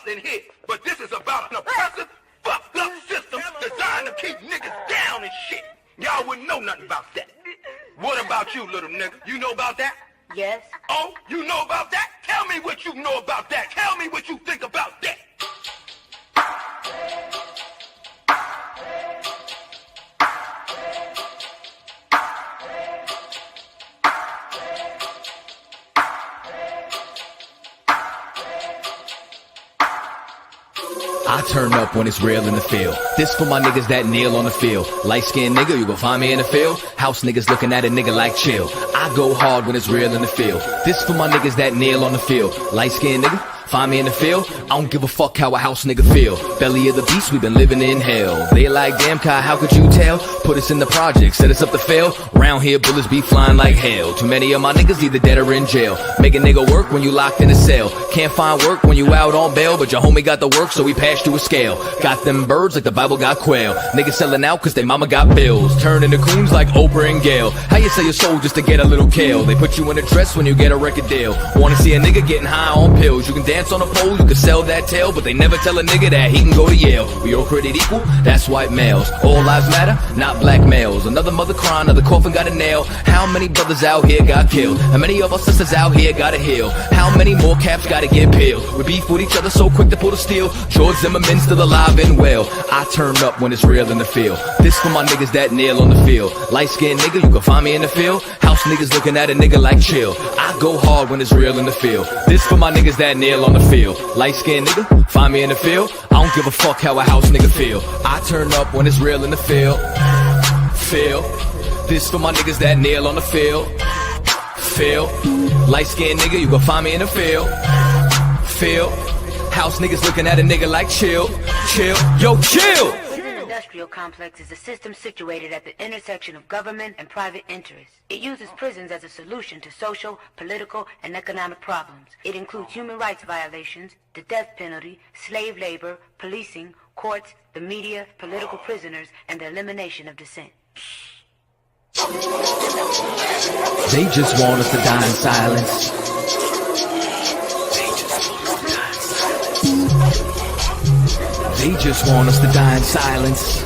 in here, but this is about an oppressive, fucked up system designed to keep niggas down and shit. Y'all wouldn't know nothing about that. What about you, little nigga? You know about that? Yes. Oh, you know about that? Tell me what you know about that. Tell me what you think about that. I turn up when it's real in the field. This for my niggas that kneel on the field. Light-skinned nigga, you gon' find me in the field. House niggas looking at a nigga like chill. I go hard when it's real in the field. This for my niggas that kneel on the field. Light-skinned nigga, find me in the field. I don't give a fuck how a house nigga feel. Belly of the beast, we been living in hell. They like, damn Kai, how could you tell? Put us in the project, set us up to fail. Round here, bullets be flying like hell. Too many of my niggas either dead or in jail. Make a nigga work when you locked in a cell. Can't find work when you out on bail, but your homie got the work, so we passed you a scale. Got them birds like the Bible got quail. Niggas selling out cause they mama got bills. Turning the coons like Oprah and Gail. How you sell your soul just to get a little kale? They put you in a dress when you get a record deal. Wanna see a nigga getting high on pills. You can dance on a pole, you can sell that tail, but they never tell a nigga that he can go to Yale. We all created equal, that's white males. All lives matter, not black males. Another mother crying, another coffin got a nail. How many brothers out here got killed? How many of our sisters out here gotta heal? How many more caps gotta get peeled? We beef with each other so quick to pull the steel. George Zimmerman still alive and well. I turn up when it's real in the field. This for my niggas that kneel on the field. Light-skinned nigga, you can find me in the field. House niggas looking at a nigga like chill. I go hard when it's real in the field. This for my niggas that kneel on the field. Light-skinned nigga, find me in the field. I don't give a fuck how a house nigga feel. I turn up when it's real in the field. Feel. This for my niggas that kneel on the field. Feel. Light-skinned nigga, you gon' find me in the field. Feel. House niggas looking at a nigga like chill. Chill. Yo, chill! The industrial complex is a system situated at the intersection of government and private interests. It uses prisons as a solution to social, political, and economic problems. It includes human rights violations, the death penalty, slave labor, policing, courts, the media, political prisoners, and the elimination of dissent. They just want us to die in silence. They just want us to die in silence.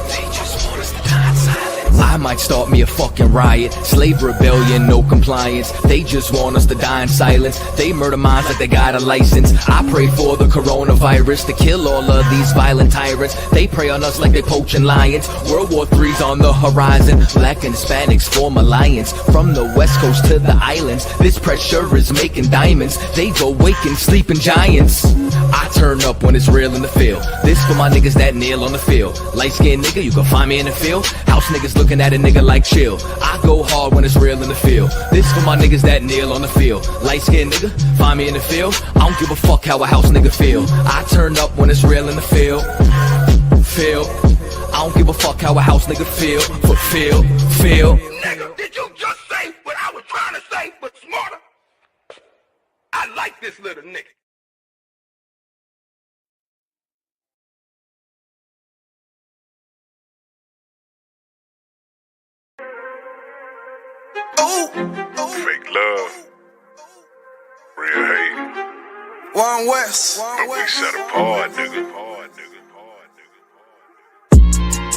They just want us to die in silence. I might start me a fucking riot. Slave rebellion, no compliance. They just want us to die in silence. They murder minds like they got a license. I pray for the coronavirus to kill all of these violent tyrants. They prey on us like they poaching lions. World War III's on the horizon. Black and Hispanics form alliance. From the west coast to the islands, this pressure is making diamonds. They've awakened sleeping giants. I turn up when it's real in the field. This for my niggas that kneel on the field. Light-skinned nigga, you can find me in the field. House niggas looking at a nigga like chill. I go hard when it's real in the field. This for my niggas that kneel on the field. Light-skinned nigga, find me in the field. I don't give a fuck how a house nigga feel. I turn up when it's real in the field. Feel. I don't give a fuck how a house nigga feel. But feel. Nigga, did you just say what I was trying to say, but smarter? I like this little nigga. Fake love, real hate. One West. But we set apart, nigga.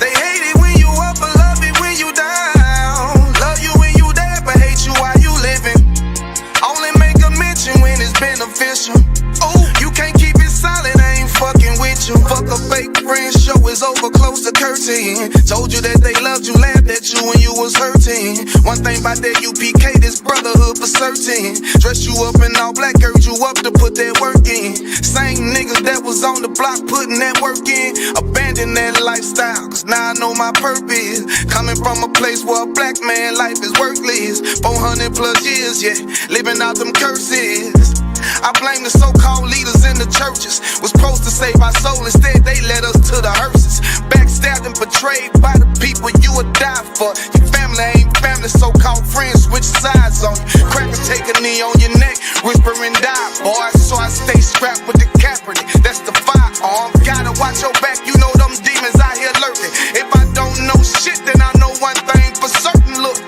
They hate it when you up, but love it when you down. Love you when you dead, but hate you while you living. Only make a mention when it's beneficial. Oh, you can't keep it silent, I ain't fucking with you. Fuck a fake friend, show is over, close the curtain. Told you that they loved you, laughed at you when you was hurting. One thing about that UPK, this brotherhood for certain. Dress you up in all black, urge you up to put that work in. Same niggas that was on the block putting that work in. Abandon that lifestyle, cause now I know my purpose. Coming from a place where a black man life is worthless. 400 plus years, yeah, living out them curses. I blame the so-called leaders in the churches. Was supposed to save our soul, instead they led us to the hearses. Backstabbed and betrayed by the people you would die for. Your family ain't family, so-called friends switch sides on you. Crackers take a knee on your neck, whisper and die, boy. So I stay strapped with the Kaepernick, that's the firearm. Gotta watch your back, you know them demons out here lurking. If I don't know shit, then I know one thing for certain, look.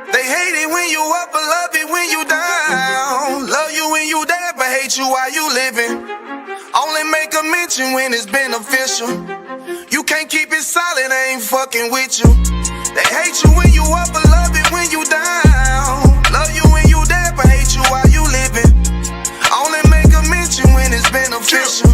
They hate it when you up, but love it when you down. Love you when you dead, but hate you while you living. Only make a mention when it's beneficial. You can't keep it solid, I ain't fucking with you. They hate you when you up, but love it when you down. Love you when you dead, but hate you while you living. Only make a mention when it's beneficial.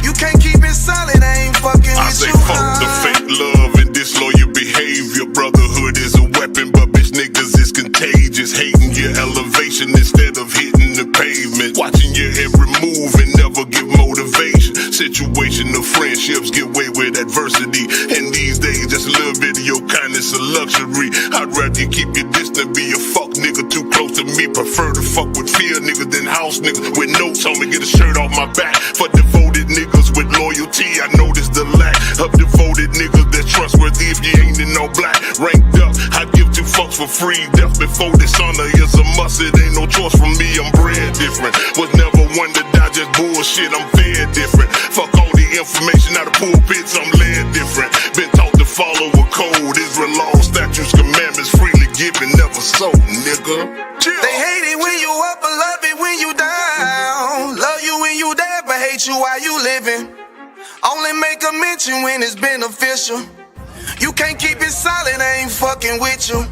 You can't keep it solid, I ain't fucking I with say you. fuck the fake love and disloyal behavior. Brotherhood is a weapon, but bitch niggas is contagious. Hating your elevation instead of hitting the pavement. Watching your every move and never give motivation. Situational friendships get way with adversity. And these days, just a little bit of your kindness a luxury. I'd rather you keep your distance, be a fuck nigga too close to me. Prefer to fuck with fear niggas than house niggas with notes on me. Get a shirt off my back for devoted niggas with loyalty. I notice the lack of devoted niggas that's trustworthy if you ain't in no black. Ranked up, I give two fucks for free. Death before dishonor is a must. It ain't no choice for me, I'm bred different. Was never one to die, just bullshit, I'm fed different. Fuck all the information out of pulpits, I'm led different. Been taught to follow a code. Israel law, statutes, commandments, freely given, never sold, nigga. They hate it when you up, but love it when you down. Love you when you dead, but hate you while you living. Only make a mention when it's beneficial. You can't keep it solid, I ain't fucking with you.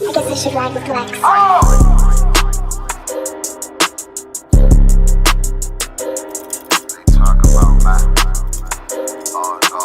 I guess I should ride with Lex. They talk about man. Oh no.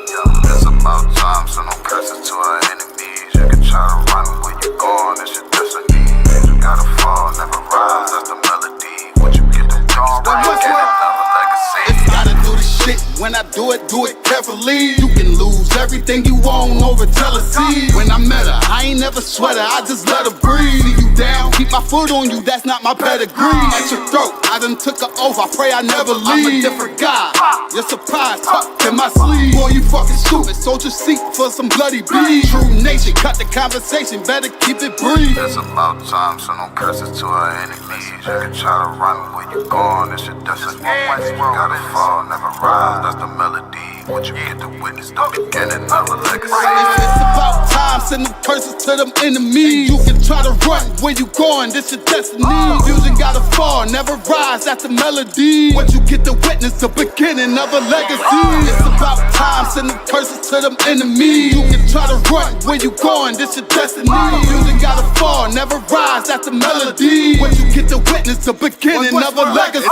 Yo, it's about time, so no curses to our enemies. You can try to run where you going, it's your destiny. You gotta fall, never rise, that's the melody. What you get to do, you get another legacy. Gotta do the shit, when I do it carefully. You can lose everything you own over jealousy. When I met her, I ain't never sweat her, I just let her breathe. See you down, keep my foot on you, that's not my pedigree. At your throat, I done took her oath, I pray I never leave. I'm a different guy, you're surprised, tucked in my sleeve. Boy, you fucking stupid, soldier seat for some bloody beef. True nation, cut the conversation, better keep it brief. It's about time, so no curses to our enemies. You can try to run where you going, it's your destiny. You gotta fall, never rise, that's the melody. What you get to witness, the beginning of a legacy. It's about time, send them curses to them enemies. You can try to run where you going, this your destiny. Fusion gotta fall, never rise, that's the melody. What you get to witness, the beginning of a legacy. It's about time, send them curses to them enemies. You can try to run where you going, this your destiny. Fusion gotta fall, never rise, that's the melody. What you get to witness, the beginning of a legacy.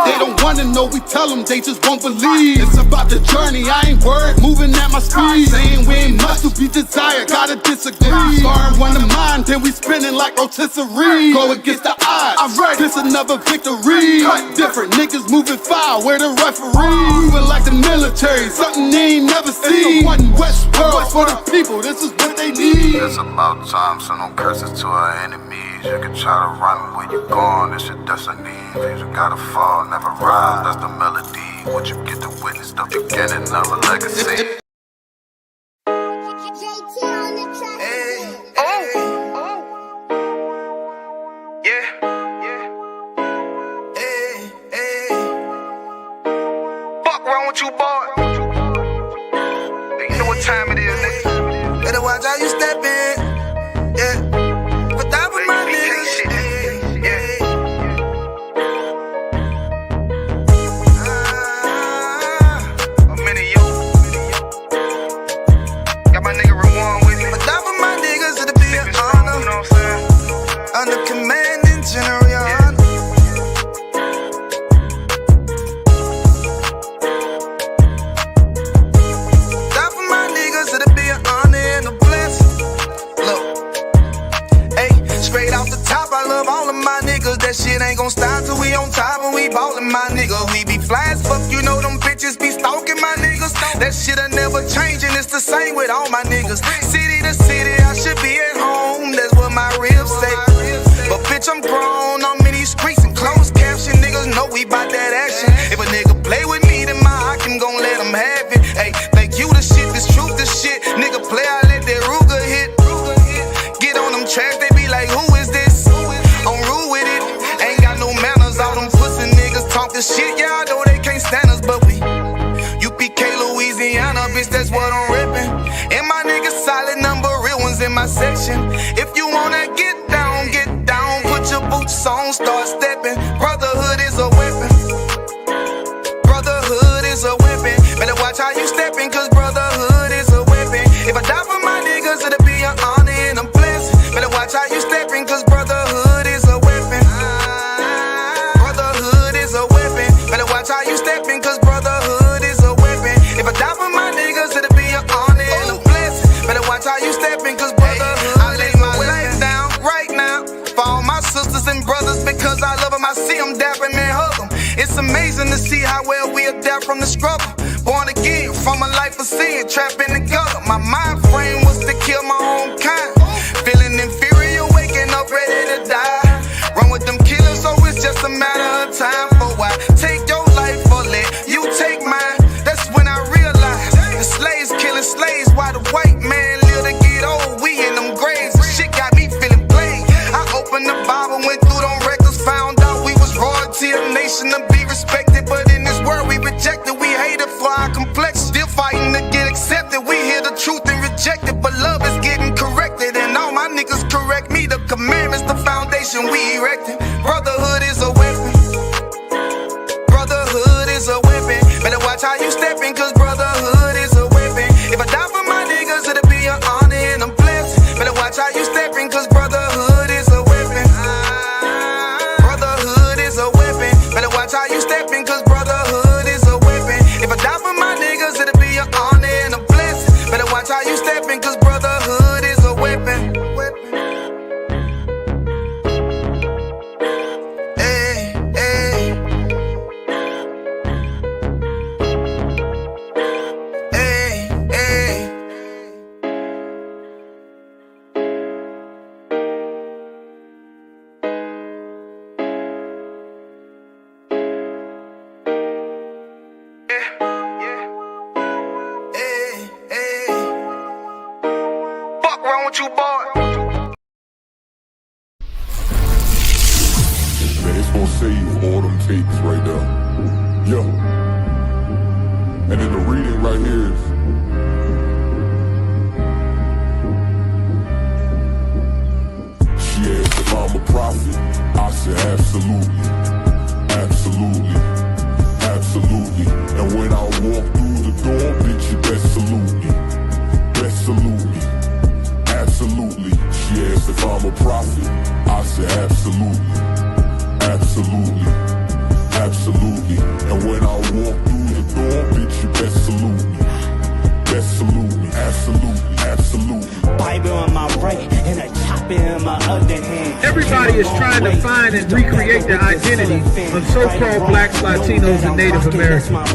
They don't wanna know, we tell them, they just won't believe. It's about the journey, I ain't worried, moving at my speed. Saying we ain't much to be desired, gotta disagree. Scarring one of mine, then we spinning like rotisserie. Go against the odds, I'm ready, this another victory. Cut different, niggas moving foul, where the referee. Moving like the military, something they ain't never seen. One West world for the people, this is what they need. It's about time, so no curses to our enemies. You can try to run where you going, it's your destiny. You gotta fall, never rise, that's the melody. What you get to witness, the beginning of a legacy. You boy, you know what time it is, nigga. Better watch how you step in, yeah. But that was my nigga, yeah. A minute, yo. Straight off the top, I love all of my niggas. That shit ain't gon' stop till we on top and we ballin', my nigga. We be fly as fuck, you know them bitches be stalking my niggas. That shit'll never change and it's the same with all my niggas. City to city, I should be at home, that's what my ribs say. But bitch, I'm grown, I'm in these streets and closed caption. Niggas know we bout that action. If a nigga play with me, then my heart can gon' let him have it. Hey, think you the shit, this truth the shit. Nigga play, I let that Ruger hit. Get on them tracks, they be like, who is this? I'm rude with it, ain't got no manners. All them pussy niggas talkin' shit, yeah, I know they can't stand us, but we UPK, Louisiana, bitch, that's what I'm rippin'. And my niggas solid, number real ones in my section. If you wanna get down, put your boots on, start steppin'. Brotherhood is a weapon. Brotherhood is a weapon. Better watch how you steppin', cause brotherhood is a weapon. If I die for my niggas, it'll be an honor and a blessing. Better watch how you steppin', cause brotherhood is a weapon. Brotherhood is a weapon. Better watch how you steppin', cause brotherhood is a weapon. If I die for my niggas, it'll be an honor and a blessing. Better watch how you steppin', cause brotherhood I lay my life down right now for all my sisters and brothers, because I love them. I see them dapping and hug them. It's amazing to see how well we adapt from the struggle. Born again from a life of sin, trapped in the gutter. My mind frame was to kill my own kind. Feeling inferior, waking up ready to die. Run with them killers, so it's just a matter of time. For why take your life or let you take mine? That's when I realized the slaves killing slaves while the white man live to get old. We in them graves, shit got me feeling played. I opened the Bible, went through them records, found out we was royalty, a nation to be respected. But in this world we rejected, we hated for our complex. Still fighting to get accepted. We hear the truth and reject it, but love is getting corrected. And all my niggas correct me. The commandments, the foundation we erected. Brotherhood is a weapon. Brotherhood is a weapon. Better watch how you steppin', cause brotherhood is a weapon. If I die for my niggas, it'll be an honor and a blessing. Better watch how you steppin', cause brotherhood is a weapon. Brotherhood is a weapon. Better watch how you steppin', cause brotherhood is a weapon. If I die for my niggas, it'll be an honor and a blessing. Better watch how you steppin', cause brotherhood is a weapon. Hey, hey. Hey, hey. Fuck wrong with you, boy? Man, it's gonna save all them tapes right there. Yo. And then the reading right here is, she asked if I'm a prophet. I said absolutely. Absolutely. Absolutely. And when I walk through the door, bitch, you best salute me. Best salute me. Absolutely. She asked if I'm a prophet. I said absolutely. Absolutely. Absolutely. And when I walk through the door, bitch, you best salute me. Best salute me. Absolutely. Absolutely. Bible in my right and a chopper in my other hand. Everybody is trying to find and recreate their identity of so-called blacks, Latinos, and Native Americans.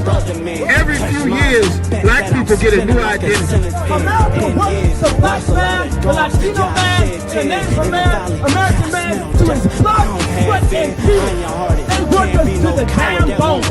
Every few years, black people get a new identity. America wants the black man, the Latino man, the Native American man to his blood, sweat, and tears. They work us to the damn bone.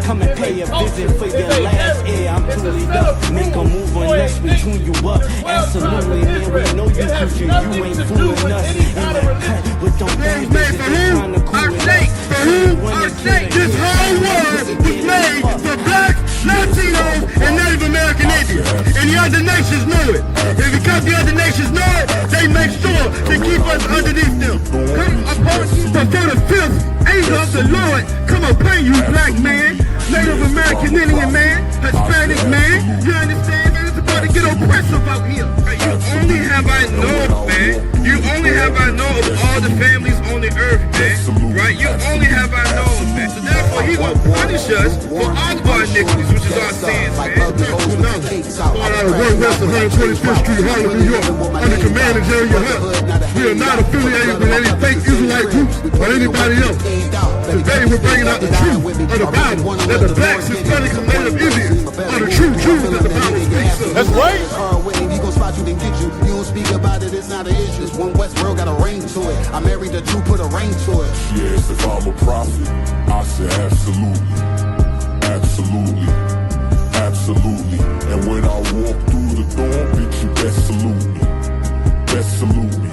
Come and pay a visit for your last year. I'm truly up. Make a move unless we tune you up. Absolutely, man. We know you cause you ain't fooling us. In the cut with them things trying to cool us. For whom our state, this whole world was made for blacks, Latinos, and Native American Indians. And the other nations know it. And because the other nations know it, they make sure to keep us underneath them. Come upon before the fifth angel of the Lord come upon you, black man, Native American Indian man, Hispanic man. You understand? Man, it's about to get oppressive out here. You only have I know, man. You only have I know of all the families on the earth, man. Right? You only have I know, man. So therefore, he will punish us for all of our iniquities, which is our sins, man. Going out of 1 West 125th Street, Harlem, New York, under command of Jerry Hunt. We are not affiliated with any fake Israelite groups or anybody else. Today we're bringing out the truth of the Bible, that the blacks, Hispanics, and Native Indians are the true Jews that the Bible speaks of. That's right. He gon' spot you, then get you. You don't speak about it, it's not an issue. This one West world got a ring to it. I married the truth, put a ring to it. She asked if I'm a prophet. I said absolutely. Absolutely. Absolutely. And when I walk through the door, bitch, you best salute me. Best salute me.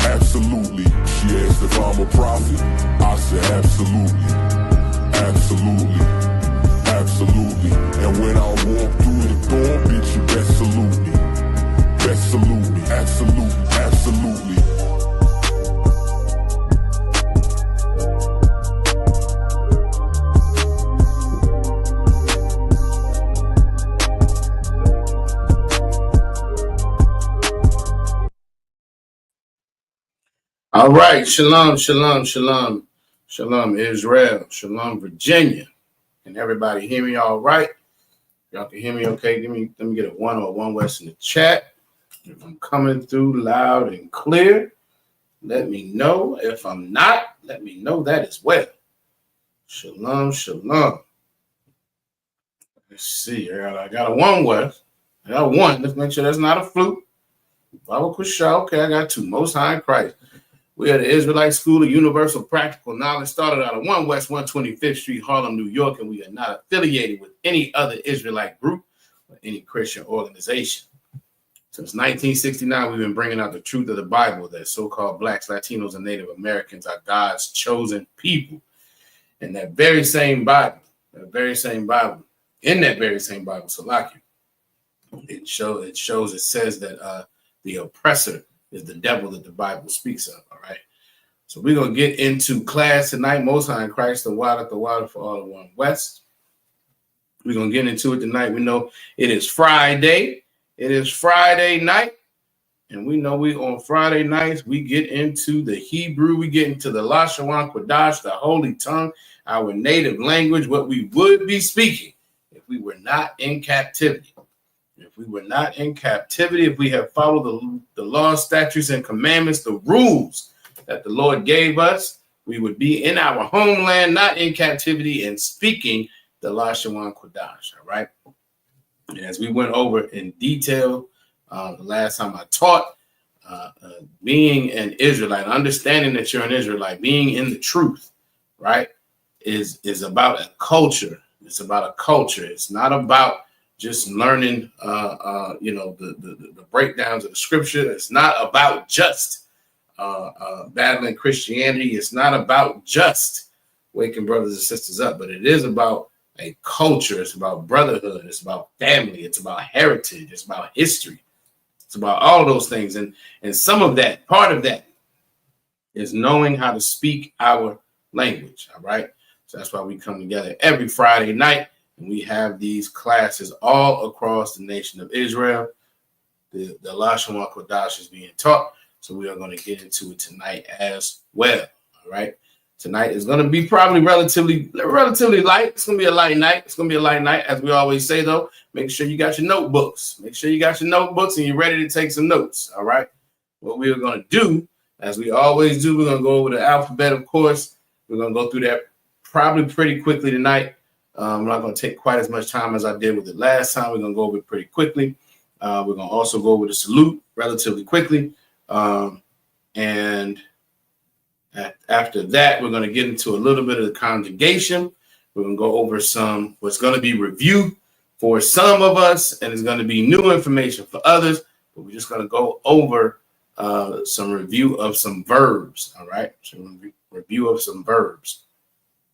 Absolutely. She asked if I'm a prophet. I said absolutely. Absolutely. Absolutely. And when I walk through the door, bitch, you best salute me. Best salute me. Absolutely. Absolutely. All right, shalom, shalom, shalom, shalom, Israel, shalom, Virginia. Can everybody hear me all right? Y'all can hear me okay? Let me get a 1 or 1 West in the chat. If I'm coming through loud and clear, let me know. If I'm not, let me know that as well. Shalom, shalom. Let's see. I got a 1 West. I got 1. Let's make sure that's not a fluke. Bible Kusha. Okay, I got 2. Most High in Christ. We are the Israelite School of Universal Practical Knowledge, started out of 1 West 125th Street, Harlem, New York, and we are not affiliated with any other Israelite group or any Christian organization. Since 1969, we've been bringing out the truth of the Bible that so-called blacks, Latinos, and Native Americans are God's chosen people. And that very same Bible, Salaki, it says that the oppressor is the devil that the Bible speaks of, all right? So we're going to get into class tonight, Most High in Christ, the water for all of 1 West. We're going to get into it tonight. We know it is Friday. It is Friday night, and we know on Friday nights, we get into the Hebrew, we get into the Lashawan Qadash, the holy tongue, our native language, what we would be speaking if we were not in captivity. If we were not in captivity, if we have followed the laws, statutes, and commandments, the rules that the Lord gave us, we would be in our homeland, not in captivity, and speaking the Lashawan Qadash, all right? And as we went over in detail the last time I taught, being an Israelite, understanding that you're an Israelite, being in the truth, right, is about a culture. It's about a culture. It's not about just learning, the breakdowns of the scripture. It's not about just battling Christianity. It's not about just waking brothers and sisters up, but it is about a culture. It's about brotherhood. It's about family. It's about heritage. It's about history. It's about all those things. And some of that, part of that, is knowing how to speak our language. All right. So that's why we come together every Friday night. And we have these classes all across the nation of Israel. The Lashawan Qadash is being taught. So we are going to get into it tonight as well. All right. Tonight is going to be probably relatively light. It's going to be a light night. It's going to be a light night. As we always say, though, make sure you got your notebooks. Make sure you got your notebooks and you're ready to take some notes. All right. What we are going to do, as we always do, we're going to go over the alphabet, of course. We're going to go through that probably pretty quickly tonight. I'm not going to take quite as much time as I did with it last time. We're going to go over it pretty quickly. We're going to also go over the salute relatively quickly. And after that, we're going to get into a little bit of the conjugation. We're going to go over what's going to be review for some of us, and it's going to be new information for others. But we're just going to go over some review of some verbs. All right, so review of some verbs.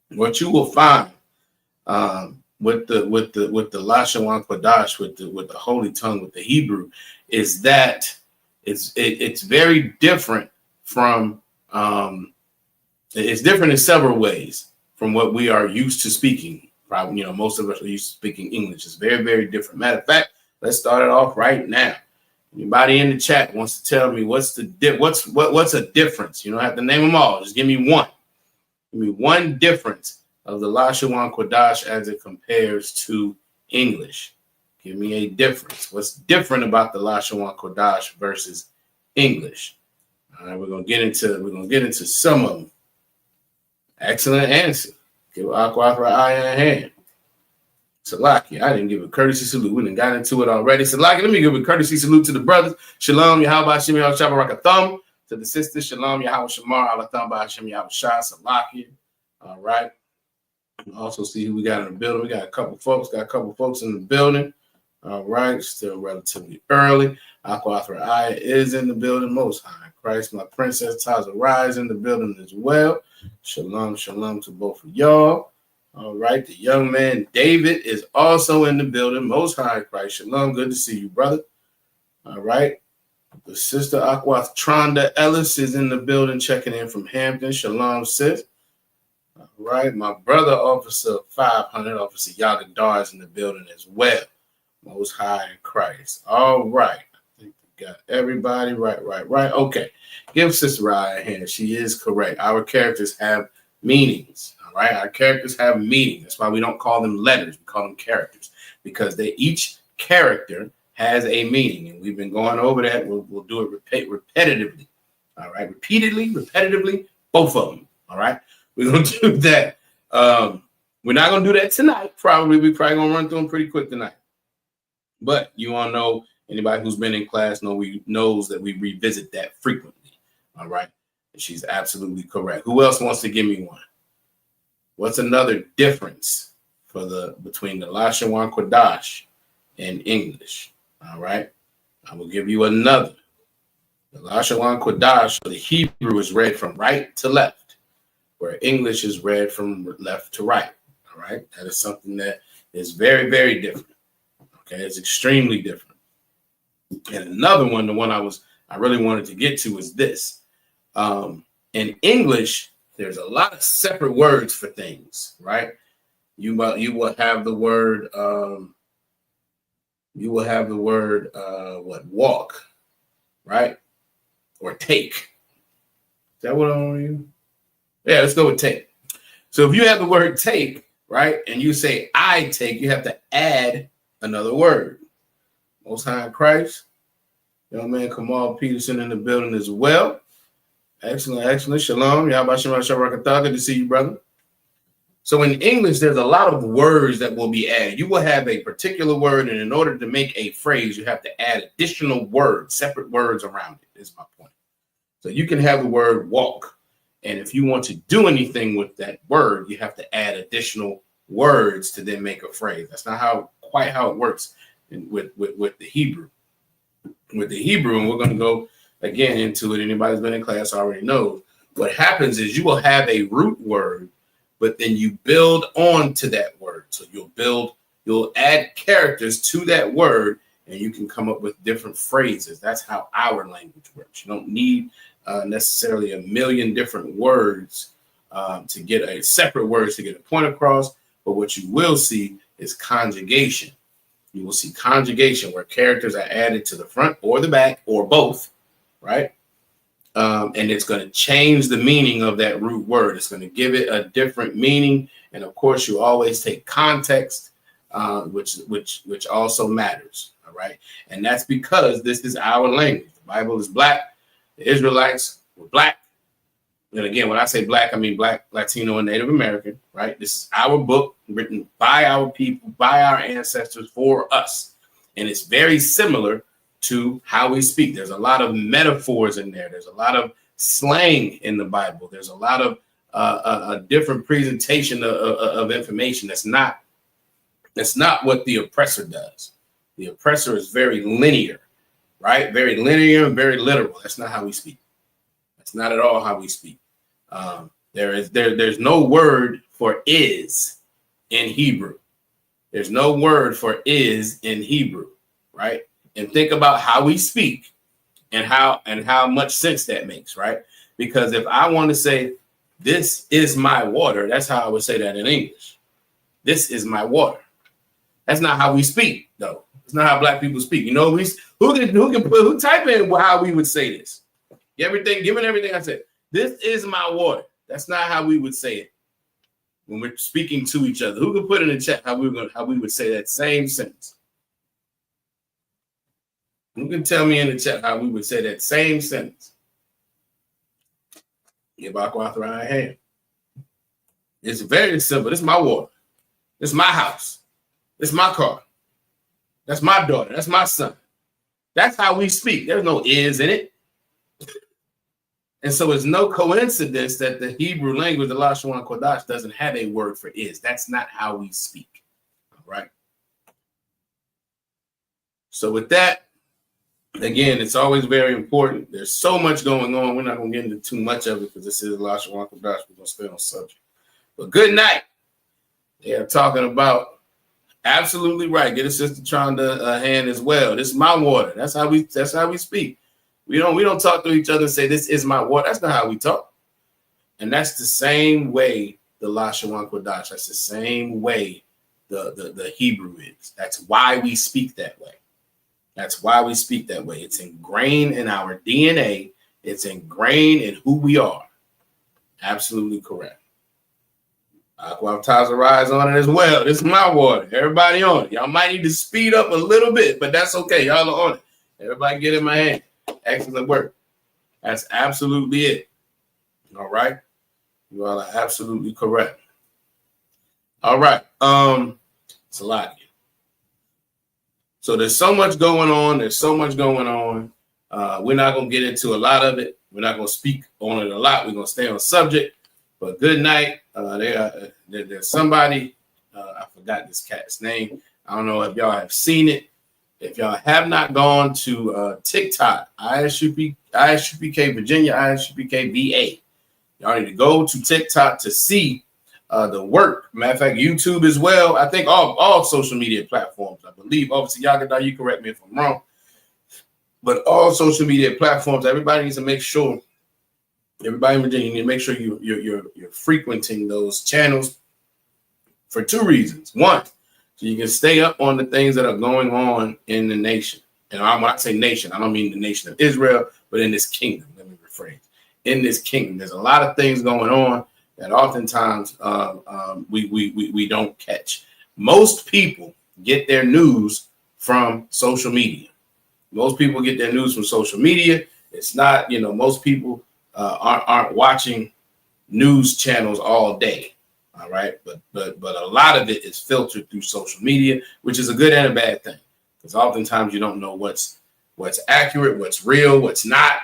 What you will find with the Lashawan Qadash, with the holy tongue, with the Hebrew, is that it's very different from it's different in several ways from what we are used to speaking. Probably, most of us are used to speaking English. It's very, very different. Matter of fact, let's start it off right now. Anybody in the chat wants to tell me what's a difference? You don't have to name them all. Just give me one. Give me one difference of the Lashawan Qadash as it compares to English. Give me a difference. What's different about the Lashawan Qadash versus English? All right, we're gonna get into some of them. Excellent answer. Give Aqua for eye in hand. Salaki, I didn't give a courtesy salute. We done got into it already. Salaki, let me give a courtesy salute to the brothers. Shalom, Yahweh Shem Yahweh Shabbat Thumb. To the sisters, Shalom, Yahweh Shamar, Allah Thumb Hashem Yahweh Shah, Salaki. All right. Also see who we got in the building. We got a couple folks in the building. All right, still relatively early. Aqua Aya is in the building. Most High Christ, my princess Taza Rai is in the building as well. Shalom, shalom to both of y'all. All right, the young man David is also in the building. Most High Christ, shalom. Good to see you, brother. All right, the sister Aqua Tronda Ellis is in the building, checking in from Hampton. Shalom, sis. All right, my brother, Officer 500, Officer Yagadar is in the building as well. Most High in Christ. All right. I think we got everybody. Right. Okay. Give Sister Raya a hand. She is correct. Our characters have meanings. All right. Our characters have meaning. That's why we don't call them letters. We call them characters because each character has a meaning. And we've been going over that. We'll do it repetitively. All right. Repetitively, both of them. All right. We're going to do that. We're not going to do that tonight. We're probably going to run through them pretty quick tonight. But you all know, anybody who's been in class knows that we revisit that frequently. All right. And she's absolutely correct. Who else wants to give me one? What's another difference between the Lashawan Qadash and English? All right. I will give you another. The Lashawan Qadash, the Hebrew is read from right to left, where English is read from left to right. All right. That is something that is very, very different. Okay, it's extremely different. And another one, the one I really wanted to get to is this. In English, there's a lot of separate words for things, right? You will have the word walk, right? Or take. Is that what I want to use? Yeah, let's go with take. So if you have the word take, right, and you say I take, you have to add another word. Most High in Christ. Young man Kamal Peterson in the building as well. Excellent. Shalom. Yahweh Shem Yahweh Shah. Good to see you, brother. So in English, there's a lot of words that will be added. You will have a particular word, and in order to make a phrase, you have to add additional words, separate words around it, is my point. So you can have the word walk, and if you want to do anything with that word, you have to add additional words to then make a phrase. That's not quite how it works with the Hebrew. With the Hebrew, and we're going to go again into it. Anybody who's been in class already knows. What happens is you will have a root word, but then you build on to that word. So you'll add characters to that word, and you can come up with different phrases. That's how our language works. You don't need necessarily a million different words to get separate words to get a point across. But what you will see is conjugation. You will see conjugation where characters are added to the front or the back or both, right? And it's going to change the meaning of that root word. It's going to give it a different meaning. And of course, you always take context, which also matters, all right? And that's because this is our language. The Bible is black. The Israelites were black. And again, when I say black, I mean black, Latino, and Native American, right? This is our book written by our people, by our ancestors, for us. And it's very similar to how we speak. There's a lot of metaphors in there. There's a lot of slang in the Bible. There's a lot of a different presentation of information. That's not what the oppressor does. The oppressor is very linear, right? Very linear and very literal. That's not how we speak. That's not at all how we speak. There's no word for is in Hebrew. There's no word for is in Hebrew, right? And think about how we speak and how much sense that makes, right? Because if I want to say this is my water, that's how I would say that in English. This is my water. That's not how we speak, though. It's not how black people speak. You know, who type in how we would say this? Given everything I said. This is my water. That's not how we would say it when we're speaking to each other. Who can put in the chat how we would say that same sentence? Who can tell me in the chat how we would say that same sentence? Give Aqua the right hand. It's very simple. This is my water. This is my house. This is my car. That's my daughter. That's my son. That's how we speak. There's no is in it. And so it's no coincidence that the Hebrew language, the Lashawan Qadash, doesn't have a word for is. That's not how we speak. All right. So with that, again, it's always very important. There's so much going on. We're not going to get into too much of it because this is Lashawan Qadash. We're going to stay on subject. But good night. They are talking about absolutely right. Get a sister trying to hand as well. This is my water. That's how we speak. We don't talk to each other and say this is my water. That's not how we talk. And that's the same way the Lashawan Qadash. That's the same way the Hebrew is. That's why we speak that way. That's why we speak that way. It's ingrained in our DNA. It's ingrained in who we are. Absolutely correct. Aqua rise on it as well. This is my water. Everybody on it. Y'all might need to speed up a little bit, but that's okay. Y'all are on it. Everybody get in my hand. Excellent work. That's absolutely it. All right. You all are absolutely correct. All right. It's a lot. So there's so much going on. We're not going to get into a lot of it. We're not going to speak on it a lot. We're going to stay on subject. But good night. There's somebody, I forgot this cat's name. I don't know if y'all have seen it. If y'all have not gone to TikTok, ISUPK Virginia, ISUPK VA, y'all need to go to TikTok to see the work. Matter of fact, YouTube as well. I think all social media platforms, I believe. Obviously, Yagada, you correct me if I'm wrong. But all social media platforms, everybody needs to make sure. Everybody in Virginia, you need to make sure you're frequenting those channels for two reasons. One, so you can stay up on the things that are going on in the nation. And when I say nation, I don't mean the nation of Israel, but in this kingdom. Let me rephrase. In this kingdom, there's a lot of things going on that oftentimes we don't catch. Most people get their news from social media. Most people get their news from social media. It's not, most people aren't watching news channels all day. All right. But a lot of it is filtered through social media, which is a good and a bad thing. Because oftentimes you don't know what's accurate, what's real, what's not.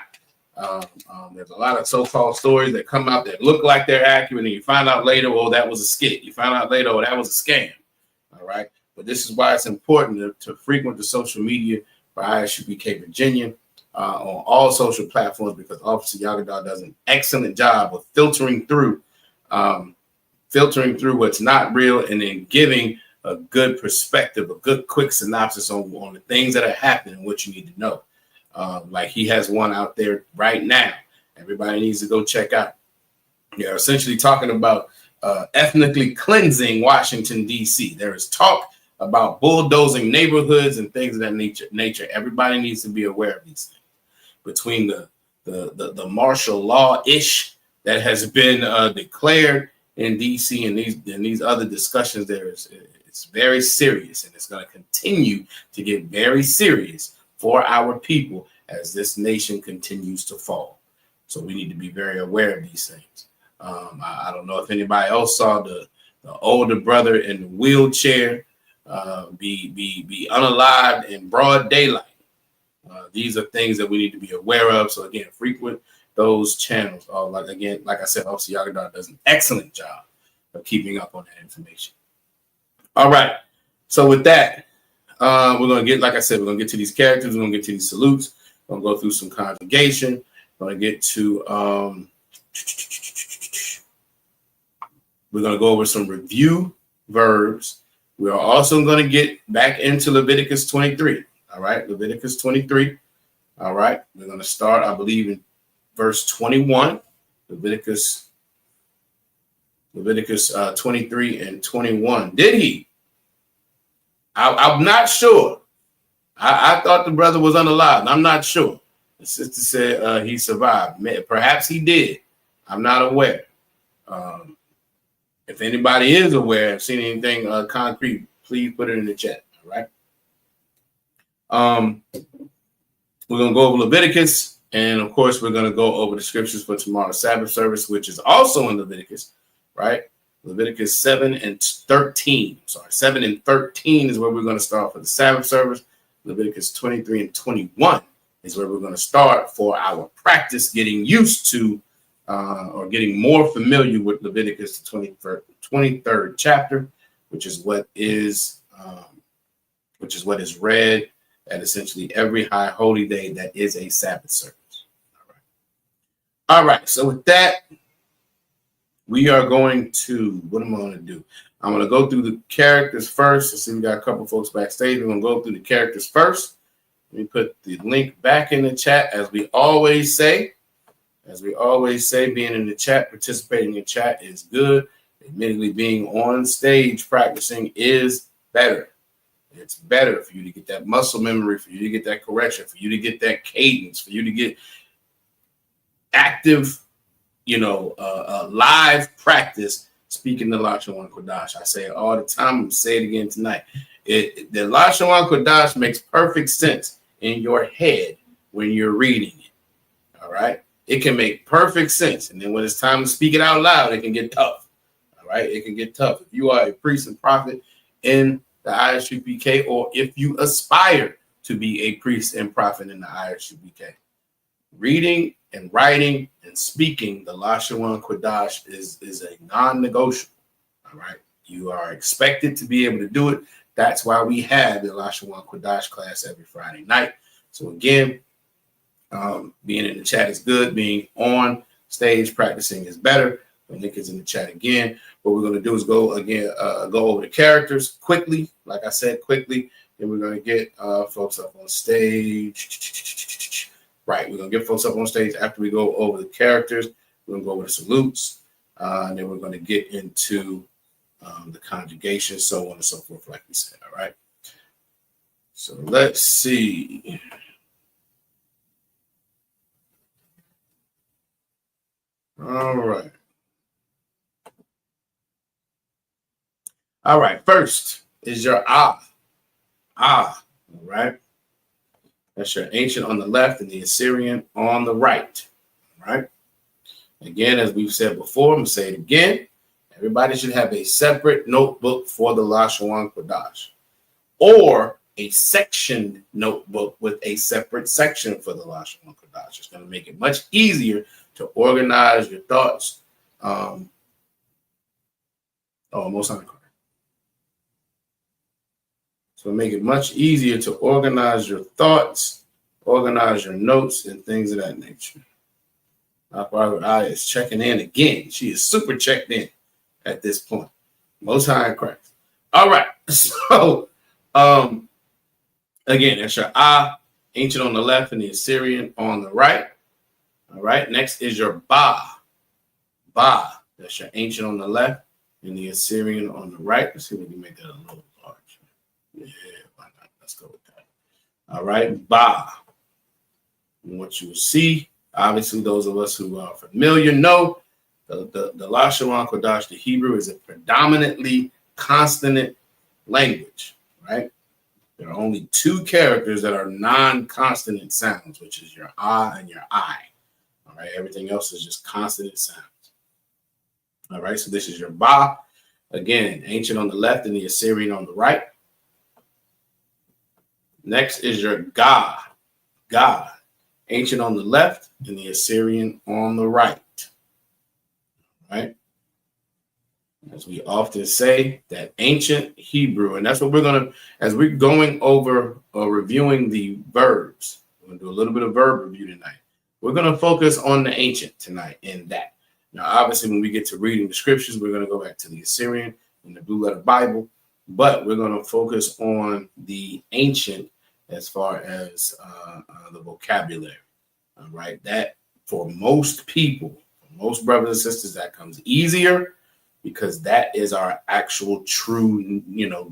There's a lot of so-called stories that come out that look like they're accurate, and you find out later, oh, that was a skit. You find out later, oh, that was a scam. All right. But this is why it's important to frequent the social media for ISUPK Virginia on all social platforms, because Officer Yagada does an excellent job of filtering through what's not real and then giving a good perspective, a good quick synopsis on the things that are happening and what you need to know. Like he has one out there right now. Everybody needs to go check out. They're essentially talking about ethnically cleansing Washington, D.C. There is talk about bulldozing neighborhoods and things of that nature. Everybody needs to be aware of these things. Between the martial law-ish that has been declared in D.C. and these other discussions, it's very serious, and it's going to continue to get very serious for our people as this nation continues to fall. So we need to be very aware of these things. I don't know if anybody else saw the older brother in the wheelchair be unalived in broad daylight. These are things that we need to be aware of. So again, frequent those channels. Like I said, Officer Yagada does an excellent job of keeping up on that information. All right. So with that, we're going to get, like I said, we're going to get to these characters. We're going to get to these salutes. We're going to go through some conjugation. We're going to get to, we're going to go over some review verbs. We are also going to get back into Leviticus 23. All right. Leviticus 23. All right. We're going to start, I believe, in verse 21. Leviticus 23 and 21. Did he? I'm not sure. I thought the brother was unalive. I'm not sure. The sister said he survived. Perhaps he did. I'm not aware. If anybody is aware, have seen anything concrete, please put it in the chat. All right. We're going to go over Leviticus And of course, we're going to go over the scriptures for tomorrow's Sabbath service, which is also in Leviticus, right? Leviticus 7 and 13. Sorry, 7 and 13 is where we're going to start for the Sabbath service. Leviticus 23 and 21 is where we're going to start for our practice, getting used to or getting more familiar with Leviticus, the 23rd chapter, which is what is read at essentially every high holy day that is a Sabbath service. All right. So with that, we are going to, what am I going to do? I'm going to go through the characters first. I see we got a couple folks backstage. We're going to go through the characters first. Let me put the link back in the chat. As we always say, being in the chat, participating in chat is good. Admittedly, being on stage practicing is better. It's better for you to get that muscle memory, for you to get that correction, for you to get that cadence, for you to get active, live practice speaking the Lashawan Qadash. I say it all the time. I'm going to say it again tonight. The Lashawan Qadash makes perfect sense in your head when you're reading it. All right? It can make perfect sense. And then when it's time to speak it out loud, it can get tough. All right? It can get tough. If you are a priest and prophet in the ISUPK, or if you aspire to be a priest and prophet in the ISUPK, reading and writing and speaking the Lashawan Qadash is a non-negotiable. All right. You are expected to be able to do it. That's why we have the Lashawan Qadash class every Friday night. So again, being in the chat is good. Being on stage practicing is better. The link is in the chat again. What we're going to do is go over the characters quickly. Like I said, quickly. Then we're going to get folks up on stage. Right, we're going to get folks up on stage after we go over the characters. We're going to go over the salutes. And then we're going to get into the conjugation, so on and so forth, like we said. All right. So let's see. All right. All right. First is your Ah. All right. That's your ancient on the left and the Assyrian on the right. All right. Again, as we've said before, I'm going to say it again. Everybody should have a separate notebook for the Lashawan Qadash, or a sectioned notebook with a separate section for the Lashawan Qadash. It's going to make it much easier to organize your thoughts. Most on. So make it much easier to organize your thoughts, organize your notes, and things of that nature. Our private eye is checking in again. She is super checked in at this point. Most High in Christ. All right. So, again, that's your Ah, ancient on the left and the Assyrian on the right. All right. Next is your Ba. Ba. That's your ancient on the left and the Assyrian on the right. Let's see if we can make that a little large. Yeah, why not? Let's go with that. All right, Ba. And what you will see, obviously, those of us who are familiar know the Lashawan Qadash, the Hebrew, is a predominantly consonant language, right? There are only two characters that are non-consonant sounds, which is your Ah and your I. All right, everything else is just consonant sounds. All right, so this is your Ba. Again, ancient on the left and the Assyrian on the right. Next is your Ga. Ga. Ancient on the left and the Assyrian on the right. Right? As we often say, that ancient Hebrew, and that's what we're going to, as we're going over or reviewing the verbs, we're going to do a little bit of verb review tonight. We're going to focus on the ancient tonight in that. Now, obviously, when we get to reading the scriptures, we're going to go back to the Assyrian and the Blue Letter Bible, but we're going to focus on the ancient as far as the vocabulary. All right, that for most people, most brothers and sisters, that comes easier because that is our actual true,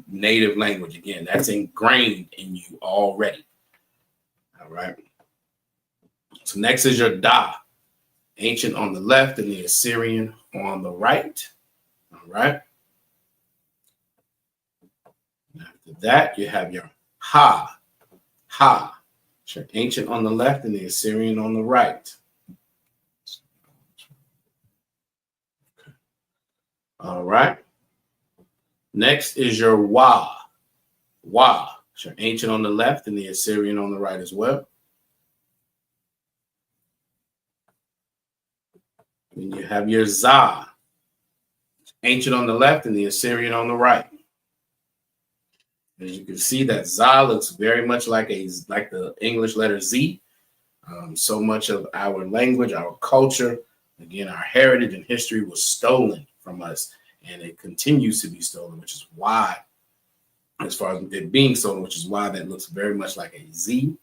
native language. Again, that's ingrained in you already. All right. So next is your Da, ancient on the left and the Assyrian on the right. All right. After that, you have your Ha. Ha. Ancient on the left and the Assyrian on the right. All right. Next is your Wa. Wa. Your ancient on the left and the Assyrian on the right as well. Then you have your Za. Ancient on the left and the Assyrian on the right. As you can see, that Za looks very much like the English letter Z. So much of our language, our culture, again, our heritage and history was stolen from us, and it continues to be stolen, which is why, as far as it being stolen, which is why that looks very much like a Z.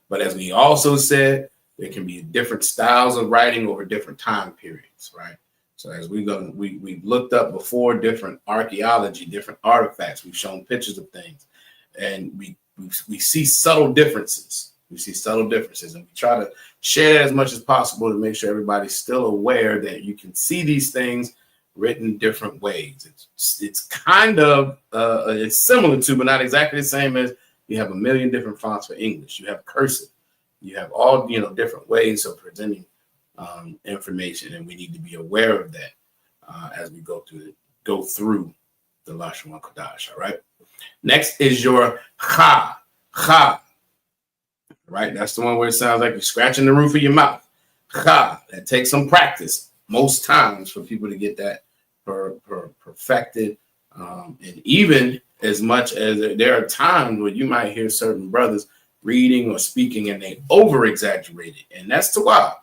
But as we also said, there can be different styles of writing over different time periods, right? So as we've looked up before different archaeology, different artifacts, we've shown pictures of things, and we see subtle differences. We see subtle differences, and we try to share that as much as possible to make sure everybody's still aware that you can see these things written different ways. It's kind of it's similar to, but not exactly the same as you have a million different fonts for English. You have cursive. You have all different ways of presenting information, and we need to be aware of that as we go through the Lashawan Qadash. All right. Next is your Cha. Cha. Right. That's the one where it sounds like you're scratching the roof of your mouth. Cha. That takes some practice most times for people to get that perfected. And even as much as there are times where you might hear certain brothers reading or speaking and they over exaggerate it, and that's the why.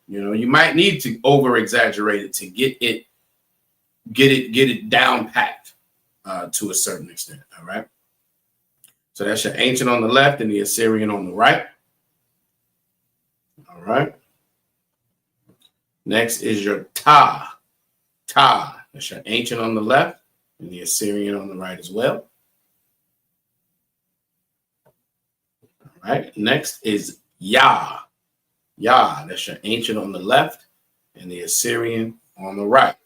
You might need to over exaggerate it to get it down packed to a certain extent. All right. So that's your ancient on the left and the Assyrian on the right. All right. Next is your Ta. Ta. That's your ancient on the left and the Assyrian on the right as well. All right. Next is Ya. Ya. That's your ancient on the left and the Assyrian on the right.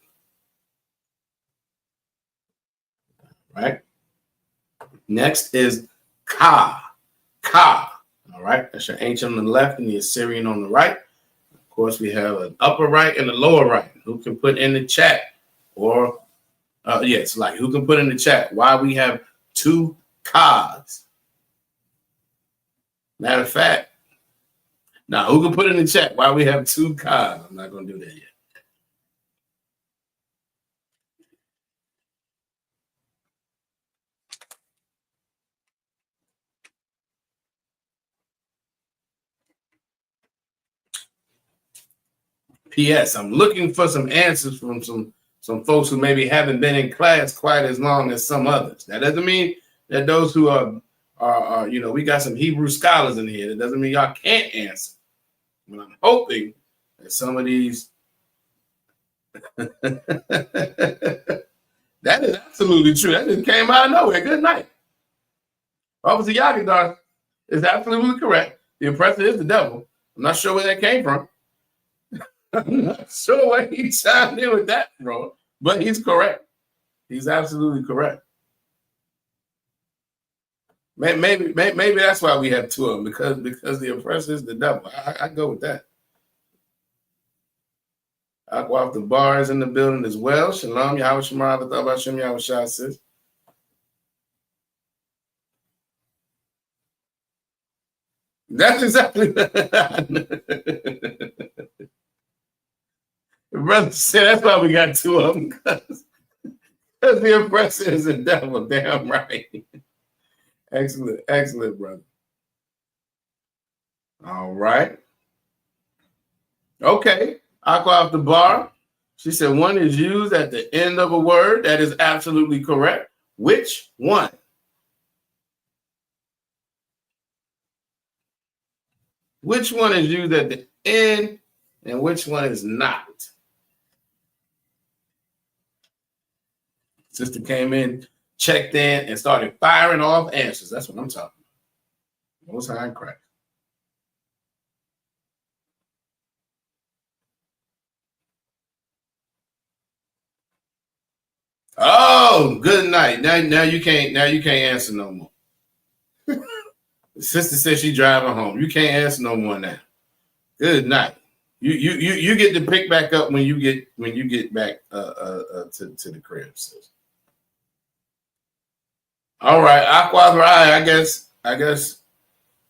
All right. Next is Ka. Ka. All right. That's your ancient on the left and the Assyrian on the right. Of course, we have an upper right and a lower right. Who can put in the chat? Or, who can put in the chat why we have two Kas? Matter of fact, now who can put in the chat why we have two Kas? I'm not going to do that yet. P.S. I'm looking for some answers from some folks who maybe haven't been in class quite as long as some others. That doesn't mean that those who are we got some Hebrew scholars in here. That doesn't mean y'all can't answer. But I'm hoping that some of these that is absolutely true. That just came out of nowhere. Good night. Officer Yagadar is absolutely correct. The oppressor is the devil. I'm not sure where that came from. I'm not sure where he chimed in with that, bro. But he's correct. He's absolutely correct. Maybe that's why we have two of them, because the oppressor is the devil. I go with that. Aqua off the bar is in the building as well. Shalom, Yahweh Shema, thought about Shem Yahweh Shah, sis. That's exactly the brother said that's why we got two of them, because the oppressor is the devil. Damn right. Excellent, brother. All right. Okay. Aqua off the bar. She said one is used at the end of a word. That is absolutely correct. Which one? Which one is used at the end and which one is not? Sister came in, checked in, and started firing off answers. That's what I'm talking about. Most High Christ. Oh, good night. Now you can't answer no more. The sister said she driving home. You can't ask no more now. Good night. You get to pick back up when you get back to the crib, sis. All right, Aqua's right. I guess.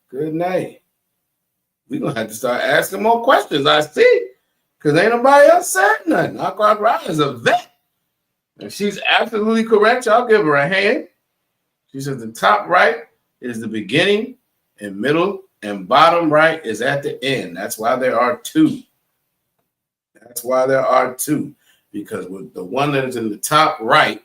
Good night. We're gonna have to start asking more questions. I see, because ain't nobody else said nothing. Aqua's right is a vet, and she's absolutely correct. Y'all give her a hand. She says the top right is the beginning, and middle and bottom right is at the end. That's why there are two. That's why there are two, because with the one that is in the top right,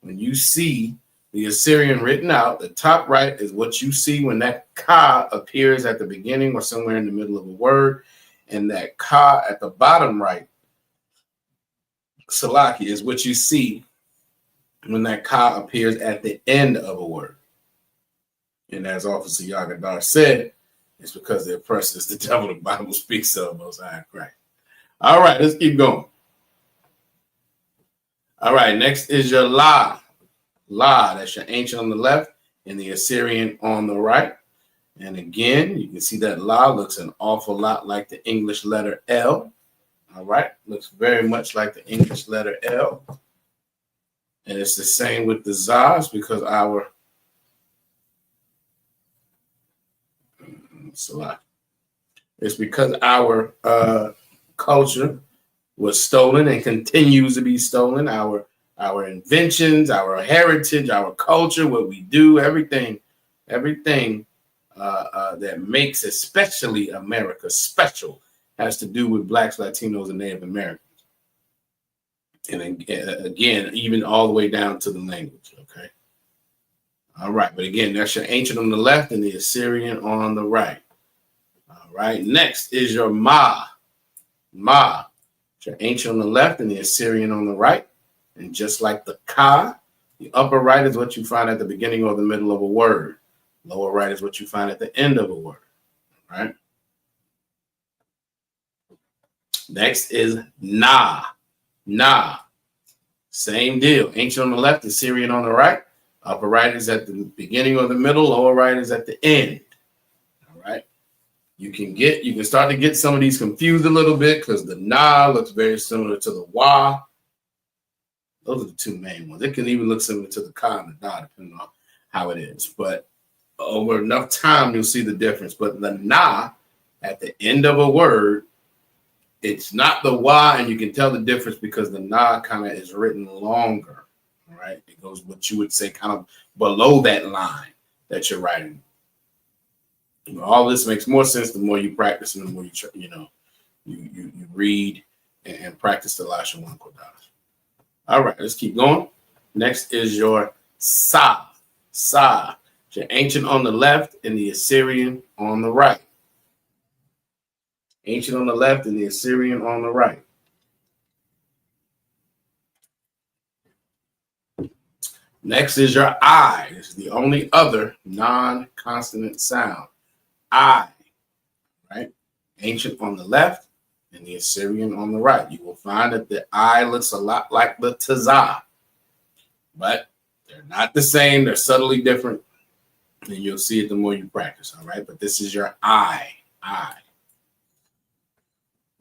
when you see the Assyrian written out, the top right is what you see when that ka appears at the beginning or somewhere in the middle of a word, and that ka at the bottom right, Salaki, is what you see when that ka appears at the end of a word. And as Officer Yagadar said, it's because the oppressor is the devil the Bible speaks of, Most High Christ. All right, let's keep going. All right, next is your La. La, that's your ancient on the left and the Assyrian on the right. And again, you can see that La looks an awful lot like the English letter L. All right, looks very much like the English letter L. And it's the same with the Zaz, because our culture was stolen and continues to be stolen. Our inventions, our heritage, our culture, what we do, everything that makes especially America special has to do with Blacks, Latinos, and Native Americans. And again, even all the way down to the language, okay? All right, but again, that's your ancient on the left and the Assyrian on the right. All right, next is your Ma. Ma, it's your ancient on the left and the Assyrian on the right. And just like the Ka, the upper right is what you find at the beginning or the middle of a word. Lower right is what you find at the end of a word, right? Next is Na. Na. Same deal. Ancient on the left, Assyrian on the right. Upper right is at the beginning or the middle. Lower right is at the end. All right. You can start to get some of these confused a little bit because the Na looks very similar to the Wa. Those are the two main ones. It can even look similar to the Ka and the Na, depending on how it is. But over enough time, you'll see the difference. But the Na at the end of a word, it's not the Wa, and you can tell the difference because the Na kind of is written longer, right? It goes what you would say kind of below that line that you're writing. You know, all this makes more sense the more you practice and the more you read and practice the Lashawan Qadash. All right, let's keep going. Next is your Sa. Sa. It's your ancient on the left and the Assyrian on the right. Ancient on the left and the Assyrian on the right. Next is your I. This is the only other non-consonant sound. I. Right? Ancient on the left and the Assyrian on the right. You will find that the I looks a lot like the Tazah, but they're not the same. They're subtly different, and you'll see it the more you practice, all right? But this is your I.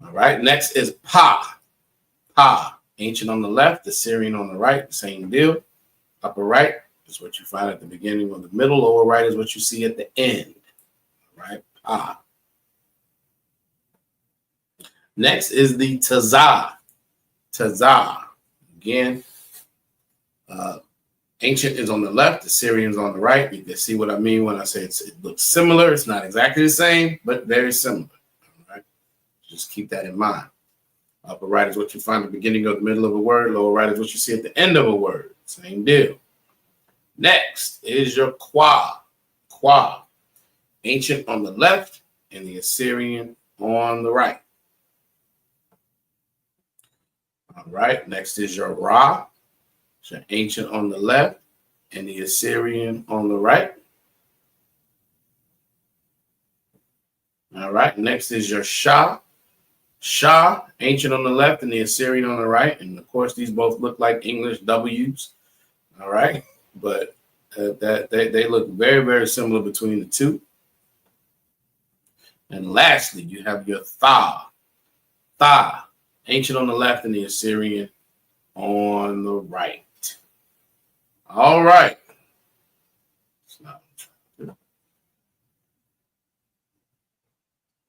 All right, next is Pa. Pa. Ancient on the left, Assyrian on the right, same deal. Upper right is what you find at the beginning or the middle. Lower right is what you see at the end, all right? Pa. Next is the Tazah. Tazah. Again, ancient is on the left, Assyrian's on the right. You can see what I mean when I say it looks similar. It's not exactly the same, but very similar. All right? Just keep that in mind. Upper right is what you find at the beginning or the middle of a word. Lower right is what you see at the end of a word. Same deal. Next is your Qua. Qua. Ancient on the left and the Assyrian on the right. All right, next is your Ra. It's your ancient on the left and the Assyrian on the right. All right, next is your Shah. Shah, ancient on the left and the Assyrian on the right. And of course, these both look like English W's. All right, but they look very, very similar between the two. And lastly, you have your Tha. Tha, ancient on the left and the Assyrian on the right. All right.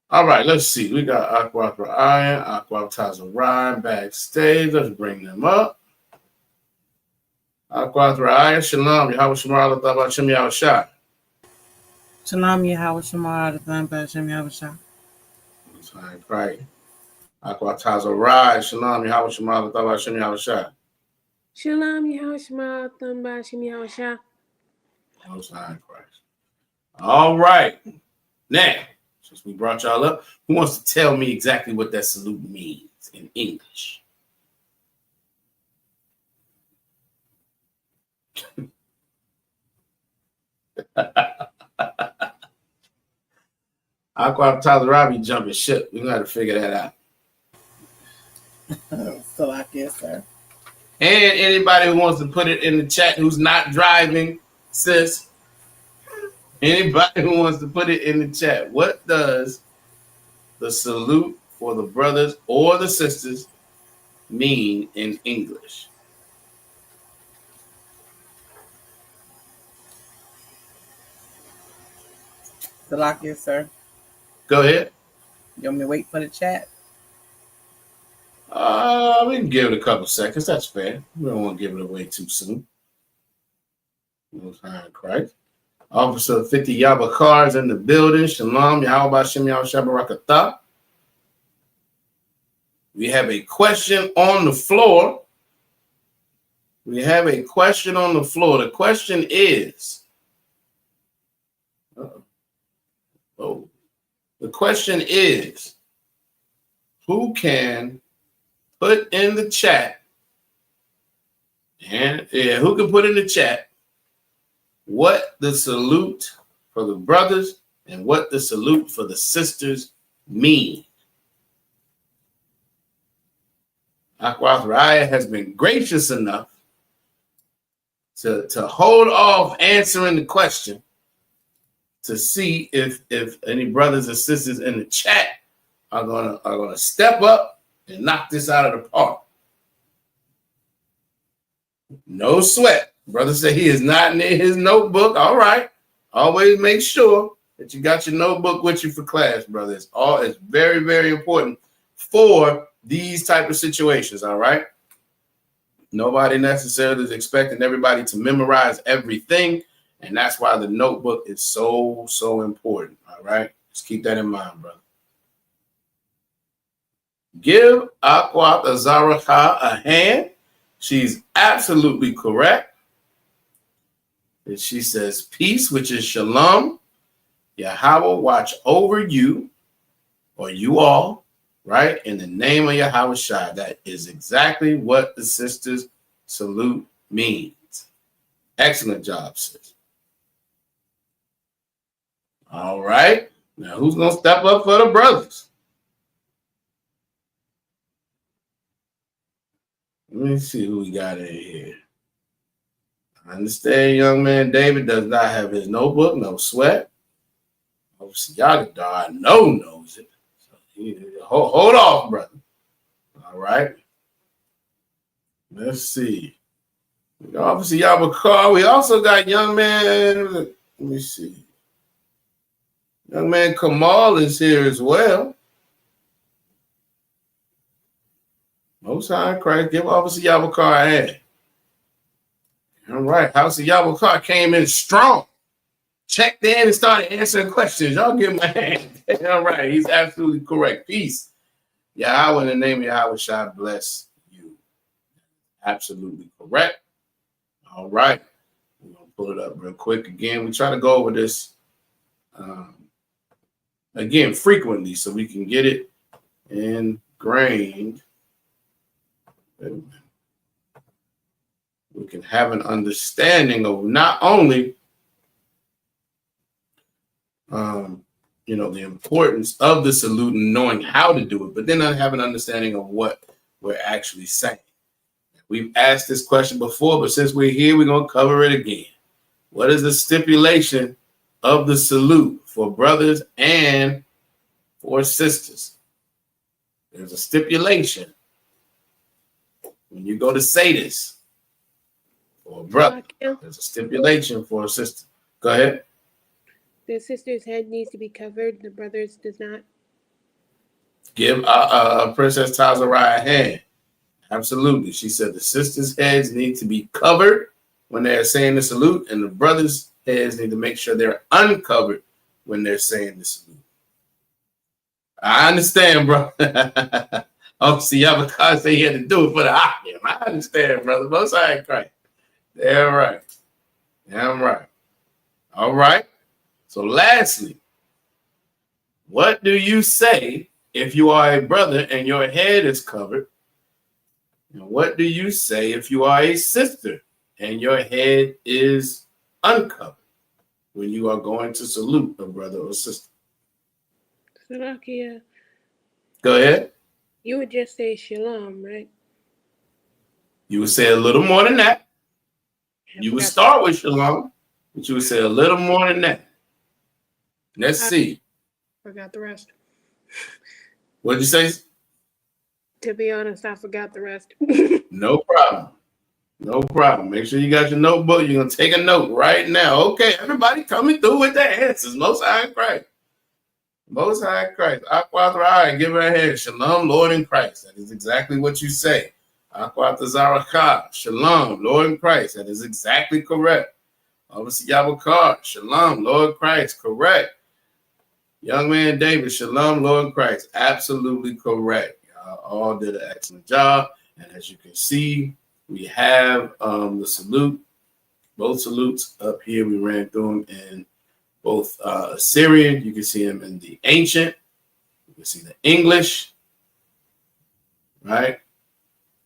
All right, let's see. We got Aqua Iron, Aqua Tazarai backstage. Let's bring them up. Aqua Iron, Shalom, Yahweh Shemar, Lathabah, Shem Yahweh Shah. Shalom, Yahweh Shemar, Lathabah, Shem Yahweh Shah. That's right. Aqua Tazarai, Shalom, Yahweh Shemar, Lathabah, Shem Yahweh Shah. Shalom, Yahweh Shema, Thumba, Shem Yahweh Shah. Most High Christ. All right. Now, since we brought y'all up, who wants to tell me exactly what that salute means in English? Aqua Tazarabi jumping ship. We're going to have to figure that out. So I guess, sir. And anybody who wants to put it in the chat who's not driving, sis. Anybody who wants to put it in the chat. What does the salute for the brothers or the sisters mean in English? So I guess, sir. Go ahead. You want me to wait for the chat? We can give it a couple seconds. That's fair. We don't want to give it away too soon. Most High Christ. Officer 50 Yabakar is in the building. Shalom. Yahweh Shem Yahweh Shabarakatah. We have a question on the floor. The question is, the question is, who can put in the chat, who can put in the chat what the salute for the brothers and what the salute for the sisters mean? Aqua Raya has been gracious enough to hold off answering the question to see if any brothers or sisters in the chat are gonna step up and knock this out of the park. No sweat. Brother said he is not near his notebook. All right. Always make sure that you got your notebook with you for class, brother. It's very, very important for these type of situations. All right. Nobody necessarily is expecting everybody to memorize everything. And that's why the notebook is so, so important. All right. Just keep that in mind, brother. Give Aqua Azaraha a hand. She's absolutely correct. And she says, peace, which is shalom. Yahweh watch over you, or you all, right? In the name of Yahweh Shai. That is exactly what the sisters salute means. Excellent job, sis. All right. Now, who's going to step up for the brothers? Let me see who we got in here. I understand young man David does not have his notebook, no sweat. Obviously, Yagadar, I know knows it. So hold off, brother. All right. Let's see. Obviously, Yabakar. We also got young man. Let me see. Young man Kamal is here as well. Most High Christ, give Officer Yabakar a hand. All right, House of Yabakar came in strong. Checked in and started answering questions. Y'all give him a hand. All right, he's absolutely correct. Peace. Yahweh, in the name of Yahweh, shall bless you. Absolutely correct. All right, we're going to pull it up real quick. Again, we try to go over this again frequently so we can get it ingrained. We can have an understanding of not only, the importance of the salute and knowing how to do it, but then have an understanding of what we're actually saying. We've asked this question before, but since we're here, we're going to cover it again. What is the stipulation of the salute for brothers and for sisters. There's a stipulation. When you go to say this for a brother, there's a stipulation for a sister. Go ahead. The sister's head needs to be covered. The brother's does not. Give Princess Tazariah a hand. Absolutely. She said the sisters' heads need to be covered when they're saying the salute, and the brothers' heads need to make sure they're uncovered when they're saying the salute. I understand, bro. Oh, see, Yabakar said he had to do it for the Akim. I understand, brother. Most High Christ. Damn right. Damn right. All right. So lastly, what do you say if you are a brother and your head is covered? And what do you say if you are a sister and your head is uncovered when you are going to salute a brother or sister? Salakia, Go ahead. you would just say shalom, right? You would say a little more than that. You would start with shalom, but you would say a little more than that. Let's see. Forgot the rest. What did you say? To be honest, I forgot the rest. No problem. No problem. Make sure you got your notebook. You're going to take a note right now. Okay, everybody coming through with their answers. Most High Christ. Most High Christ. Aquathrai, give her a hand. Shalom, Lord in Christ. That is exactly what you say. Aquathazaraka. Shalom, Lord in Christ. That is exactly correct. Obviously, Yabakar. Shalom, Lord Christ. Correct. Young man David. Shalom, Lord Christ. Absolutely correct. Y'all all did an excellent job. And as you can see, we have the salute. Both salutes up here. We ran through them in both Assyrian, you can see them in the ancient, you can see the English, right?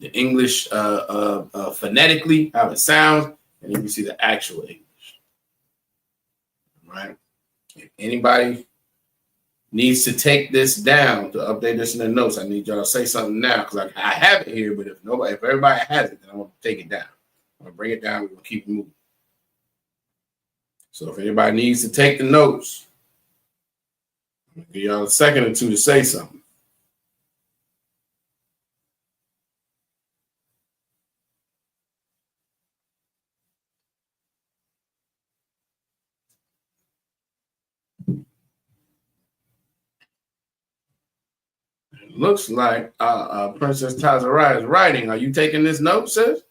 The English phonetically, how it sounds, and you can see the actual English, right? If anybody needs to take this down to update this in the notes, I need y'all to say something now because I have it here, but if everybody has it, then I'm going to take it down. I'm going to bring it down, we're going to keep it moving. So if anybody needs to take the notes, I'm gonna give y'all a second or two to say something. It looks like Princess Tazariah is writing. Are you taking this note, sis?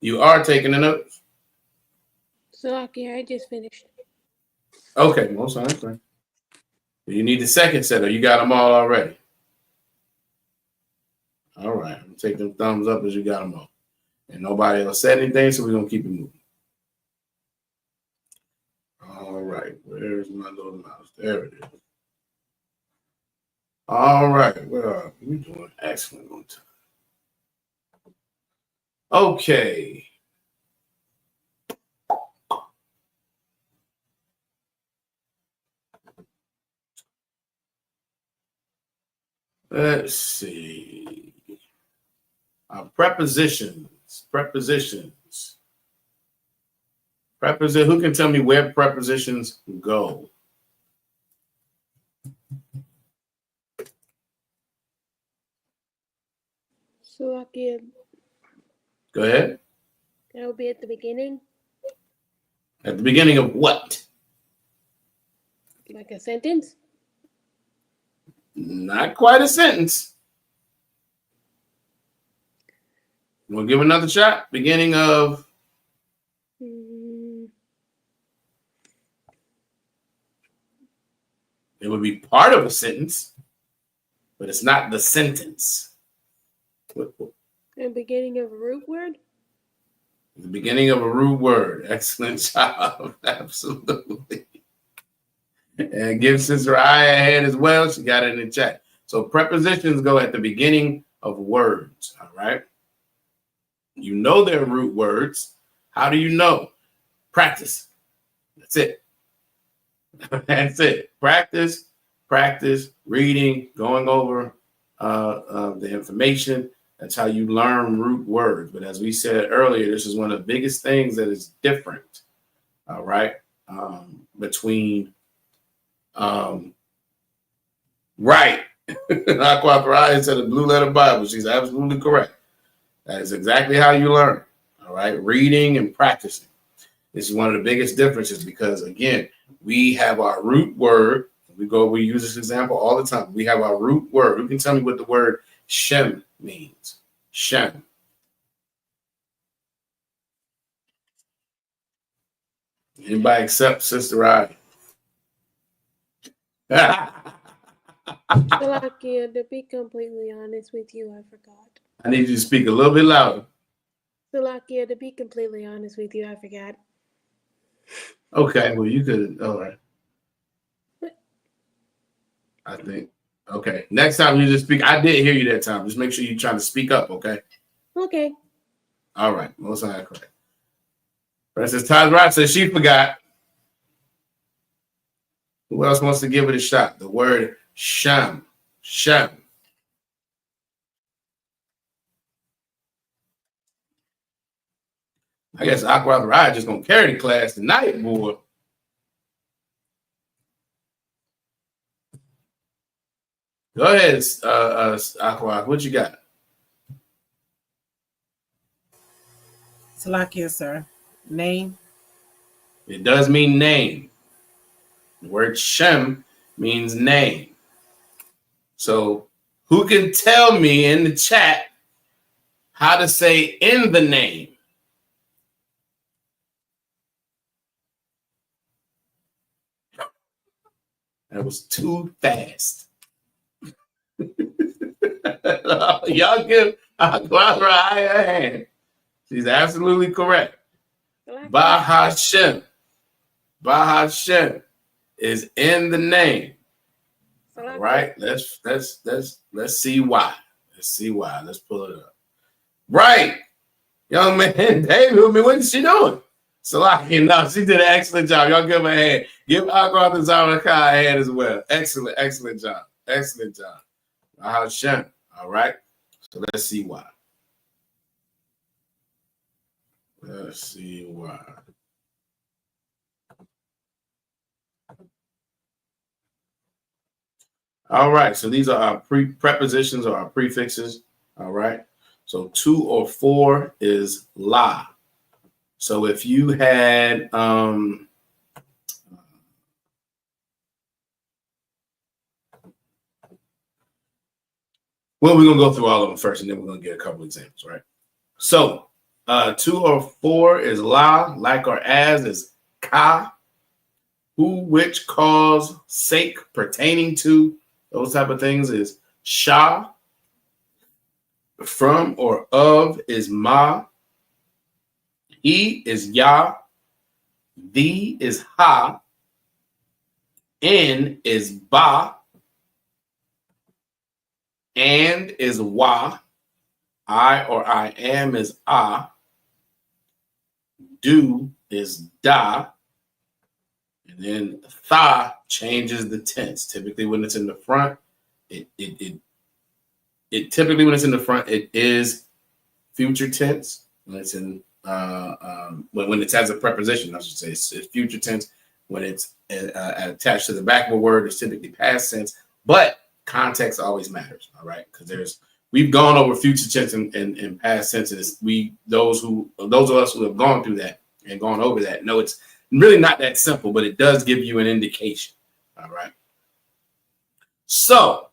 You are taking the notes? Salakia, I just finished. Okay, most likely. You need the second set, or you got them all already? All right, I'm taking them thumbs up as you got them all. And nobody else said anything, so we're going to keep it moving. All right, where's my little mouse? There it is. All right, where are we? We're doing excellent on time. Okay. Let's see. Prepositions. Who can tell me where prepositions go? Salakia, Go ahead. that will be at the beginning. At the beginning of what? Like a sentence? Not quite a sentence. You want to give another shot? Beginning of. It would be part of a sentence, but it's not the sentence. The beginning of a root word? The beginning of a root word. Excellent job. Absolutely. And give Sister Aya a hand as well. She got it in the chat. So prepositions go at the beginning of words. All right. You know they're root words. How do you know? Practice. That's it. That's it. Practice, reading, going over the information. That's how you learn root words. But as we said earlier, this is one of the biggest things that is different All right. Between right. Aqua Thrive to the Blue Letter Bible. She's absolutely correct. That is exactly how you learn. All right. Reading and practicing. This is one of the biggest differences because, again, we have our root word. We use this example all the time. We have our root word. Who can tell me what the word Shem means? Shem. Anybody except Sister I? Salakia, to be completely honest with you, I forgot. I need you to speak a little bit louder. Salakia, to be completely honest with you, I forgot. Okay, well, you could. All right. I think. Okay. Next time you just speak. I did hear you that time. Just make sure you're trying to speak up, okay? Okay. All right. Most high correct. Princess Tazrat says she forgot. Who else wants to give it a shot? The word Shem. Shem. I guess Aqua Ride just gonna carry the class tonight, boy. Go ahead, Aqua. What you got? Salakia, sir. Name. It does mean name. The word Shem means name. So who can tell me in the chat how to say in the name? That was too fast. Y'all give Aqua a hand. She's absolutely correct. Bahashem. Bahashem is in the name. All right. Let's see why. Let's see why. Let's pull it up. Right. Young man, David, what is she doing? Salaki, no, she did an excellent job. Y'all give her a hand. Give Aqua a hand as well. Excellent job. Excellent job. Bahashem. All right. So let's see why. Let's see why. All right. So these are our prepositions or our prefixes. All right. So 2 or 4 is la. So if you had well, we're gonna go through all of them first, and then we're gonna get a couple examples, right? So 2 or 4 is la, like or as is ka, who, which, cause, sake, pertaining to, those type of things is sha. From or of is ma. He is ya. The is ha. In is ba. And is wa. I or I am is a. Do is da. And then tha changes the tense. Typically when it's in the front, it typically when it's in the front, it is future tense. When it's in when it has a preposition, I should say, it's future tense. When it's attached to the back of a word, it's typically past tense. But context always matters, all right? Because we've gone over future tense and past tenses. Those of us who have gone through that and gone over that know it's really not that simple, but it does give you an indication, all right? So,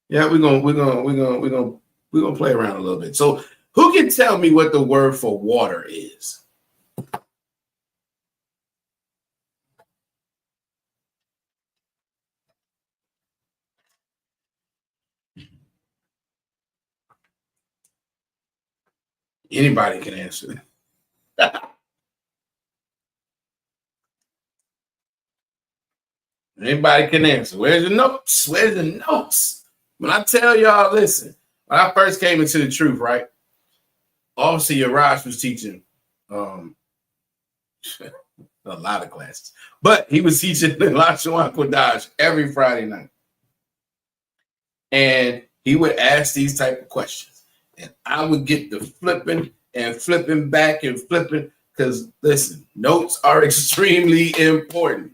yeah, we're gonna play around a little bit. So, who can tell me what the word for water is? Anybody can answer. Anybody can answer. Where's the notes? Where's the notes? When I tell y'all, listen, when I first came into the truth, right? Obviously, Yarash was teaching a lot of classes, but he was teaching the Lashawan Qadash every Friday night. And he would ask these type of questions. And I would get the flipping and flipping back and flipping. Because listen, notes are extremely important.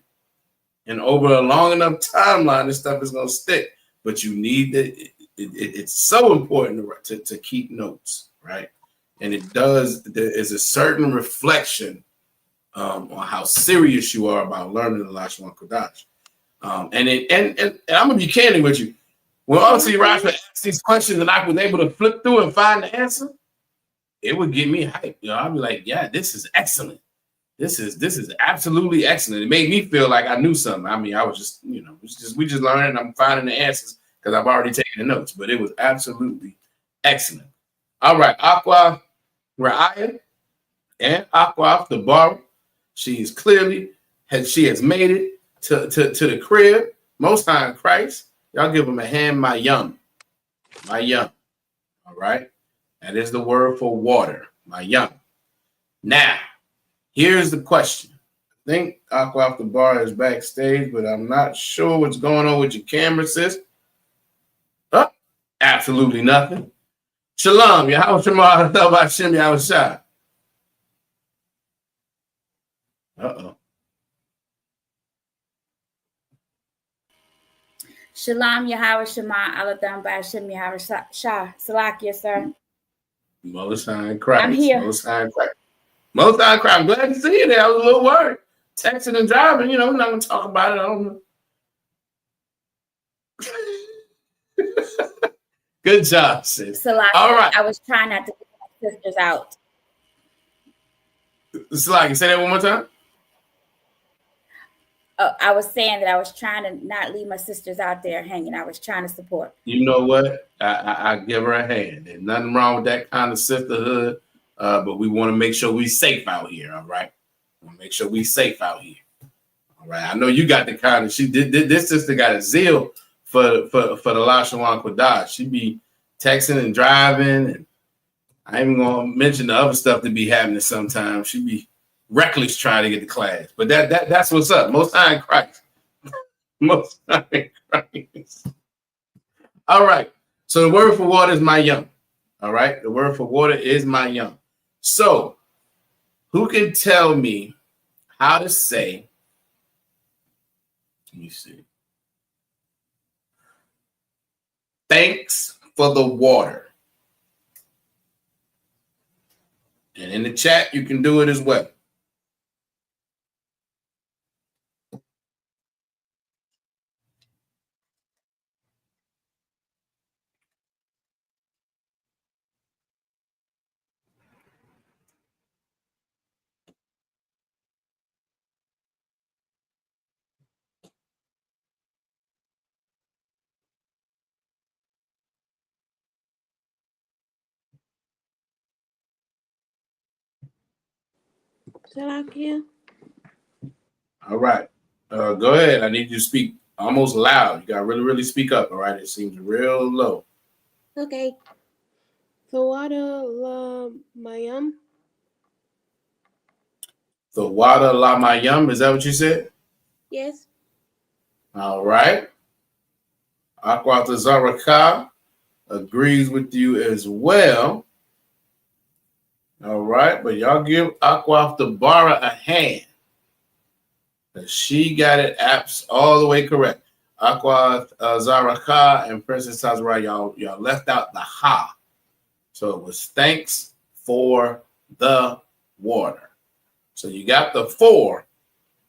And over a long enough timeline, this stuff is going to stick. But you need it's so important to keep notes, right? And there is a certain reflection on how serious you are about learning the Lashawan Qadash. And I'm gonna be candid with you. When Auntie Roger asked these questions and I was able to flip through and find the answer, it would get me hyped. I'd be like, yeah, this is excellent. This is absolutely excellent. It made me feel like I knew something. I mean, I was just, we just learning. I'm finding the answers because I've already taken the notes, but it was absolutely excellent. All right, Aqua Ra'aya and Aqua the bar. She is clearly she has made it to the crib. Most High in Christ. Y'all give him a hand, my young. My young. All right. That is the word for water. My young. Now, here's the question. I think Aqua off the bar is backstage, but I'm not sure what's going on with your camera, sis. Oh, absolutely nothing. Shalom. Yahweh Shema about Shem Yahweh Shai. Uh-oh. Shalom, Yahweh Shema, Aladam, Ba'ashem, Yahweh Shah. Salakia, sir. Most High in Christ. I'm here. Most High in Christ. Most High in Christ. I'm glad to see you there. I was a little worried. Texting and driving, we're not going to talk about it. I don't know. Good job, sis. Salakia. All right. I was trying not to get my sisters out. Salakia, say that one more time. I was saying that I was trying to not leave my sisters out there hanging. I was trying to support. You know what? I give her a hand. There's nothing wrong with that kind of sisterhood, but we want to make sure we safe out here, all right? We want to make sure we safe out here, all right? I know you got the kind of, this sister got a zeal for the Lashawan Qadash. She be texting and driving, and I ain't even going to mention the other stuff that be happening sometimes. She be reckless trying to get to class, but that's what's up. Most High in Christ. Most High in Christ. All right. So the word for water is my young. All right. The word for water is my young. So who can tell me how to say, let me see. Thanks for the water. And in the chat, you can do it as well. Salakia. All right. Go ahead. I need you to speak almost loud. You got to really, really speak up. All right. It seems real low. Okay. The water la mayam. The water la mayam. Is that what you said? Yes. All right. Aqua Zaraka agrees with you as well. All right. But y'all give Aqua the Bara a hand. She got it apps all the way correct. Aqua Zaraka and Princess Tazara, y'all left out the ha. So it was thanks for the water. So you got the for,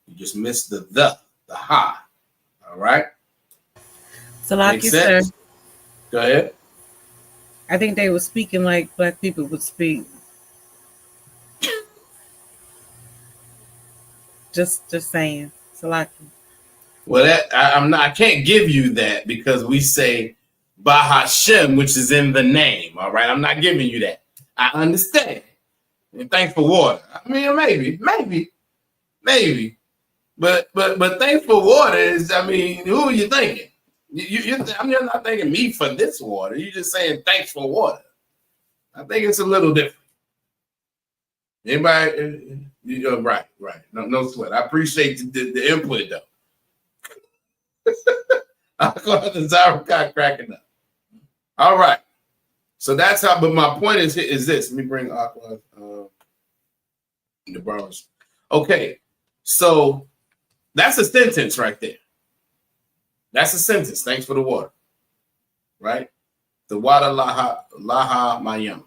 you just missed the ha. All right. Salakia, sir. Go ahead. I think they were speaking like black people would speak. Just saying. Salakia. Well, I can't give you that because we say Bahashem, which is in the name. All right, I'm not giving you that. I understand. And thanks for water. I mean, maybe. But thanks for water is. I mean, who are you thinking? I'm just not thinking me for this water. You're just saying thanks for water. I think it's a little different. Anybody? Right. No sweat. I appreciate the input though. I call the Zaraka cracking up. All right. So that's how, but my point is this. Let me bring Aqua the bars. Okay. So that's a sentence right there. That's a sentence. Thanks for the water. Right? The water laha mayam.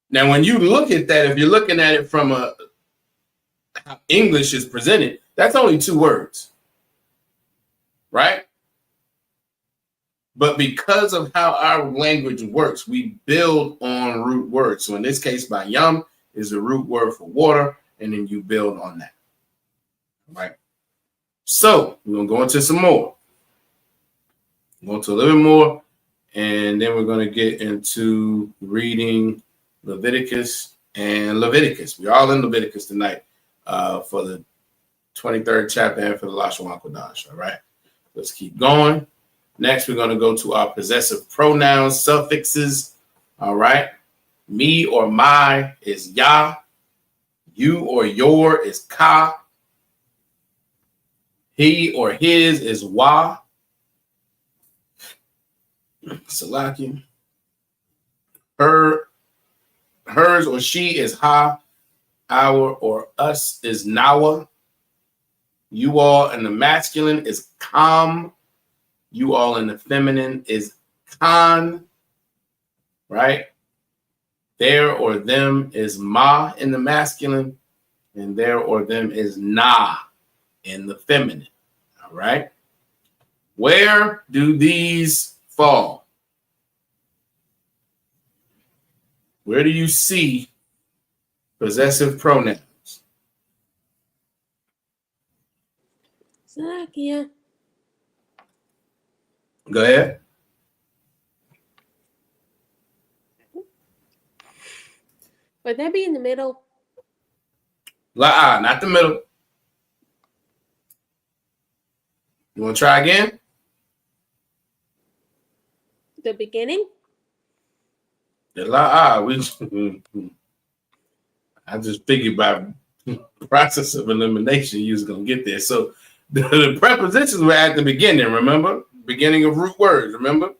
Now, when you look at that, if you're looking at it from how English is presented, that's only 2 words. Right? But because of how our language works, we build on root words. So in this case, bayam is the root word for water, and then you build on that. Right? So we're going to go into some more. Go into a little bit more, and then we're going to get into reading Leviticus and Leviticus. We're all in Leviticus tonight for the 23rd chapter and for the Lashawan Qadash. All right? Let's keep going. Next, we're going to go to our possessive pronouns, suffixes. All right. Me or my is ya. You or your is ka. He or his is wa. Salaki. Hers or she is ha. Our or us is nawa. You all in the masculine is kam. You all in the feminine is kan, right? There or them is ma in the masculine, and there or them is na in the feminine, all right? Where do these fall? Where do you see possessive pronouns? Salakia. Go ahead. Would that be in the middle? Not the middle. You want to try again? The beginning? The I just figured by process of elimination, you was going to get there. So the prepositions were at the beginning, remember? Beginning of root words, remember?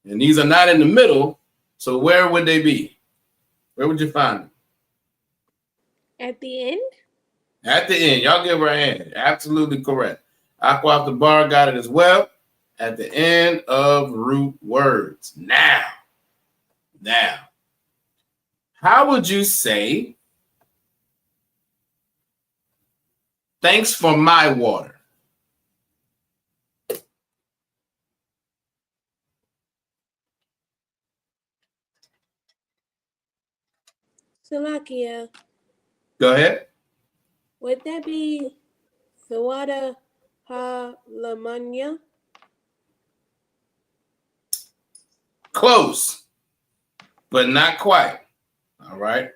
And these are not in the middle, so where would they be? Where would you find them? At the end? At the end. Y'all give her a hand. Absolutely correct. Aqua off the bar got it as well. At the end of root words. Now, how would you say, thanks for my water? Salakia. Go ahead. Would that be Sawada Ha Lamanya? Close, but not quite. All right.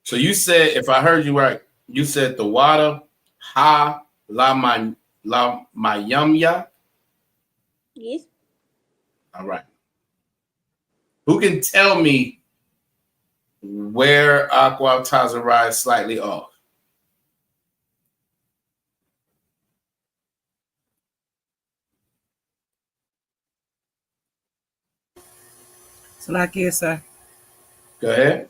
So you said, if I heard you right, you said the water ha la mayamya. Yes. All right. Who can tell me where Aqua Tazarai is slightly off? Salakia, sir. Go ahead.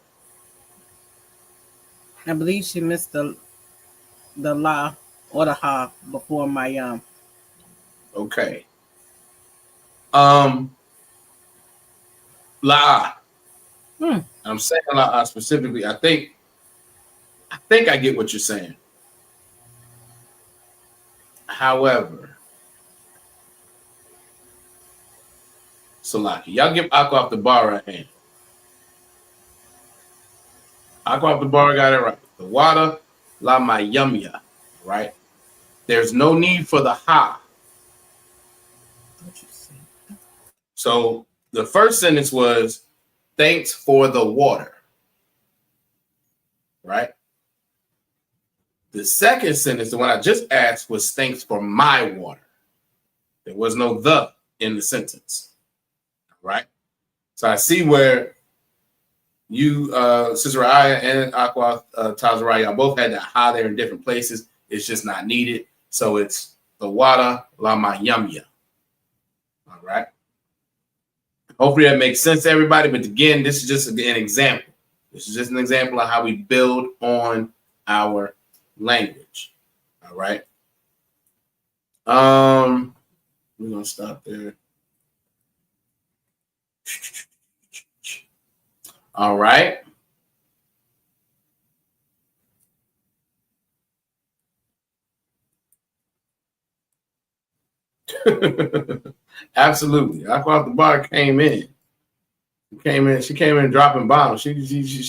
I believe she missed the la or the ha before my Okay. La. I'm saying la specifically. I think I get what you're saying. However, Salaki, y'all give Aqua off the bar right hand. Aqua off the bar got it right. The water, la mayamya, right? There's no need for the ha. So the first sentence was, thanks for the water, right? The second sentence, the one I just asked, was thanks for my water. There was no the in the sentence, right? So I see where you, Sister Aya and Aqua Tazaraya, both had that ha there in different places. It's just not needed. So it's the water la mayamya. All right. Hopefully that makes sense to everybody. But again, this is just an example. This is just an example of how we build on our language. All right. We're gonna stop there. All right. Absolutely. I thought the bar came in. She came in dropping bombs. She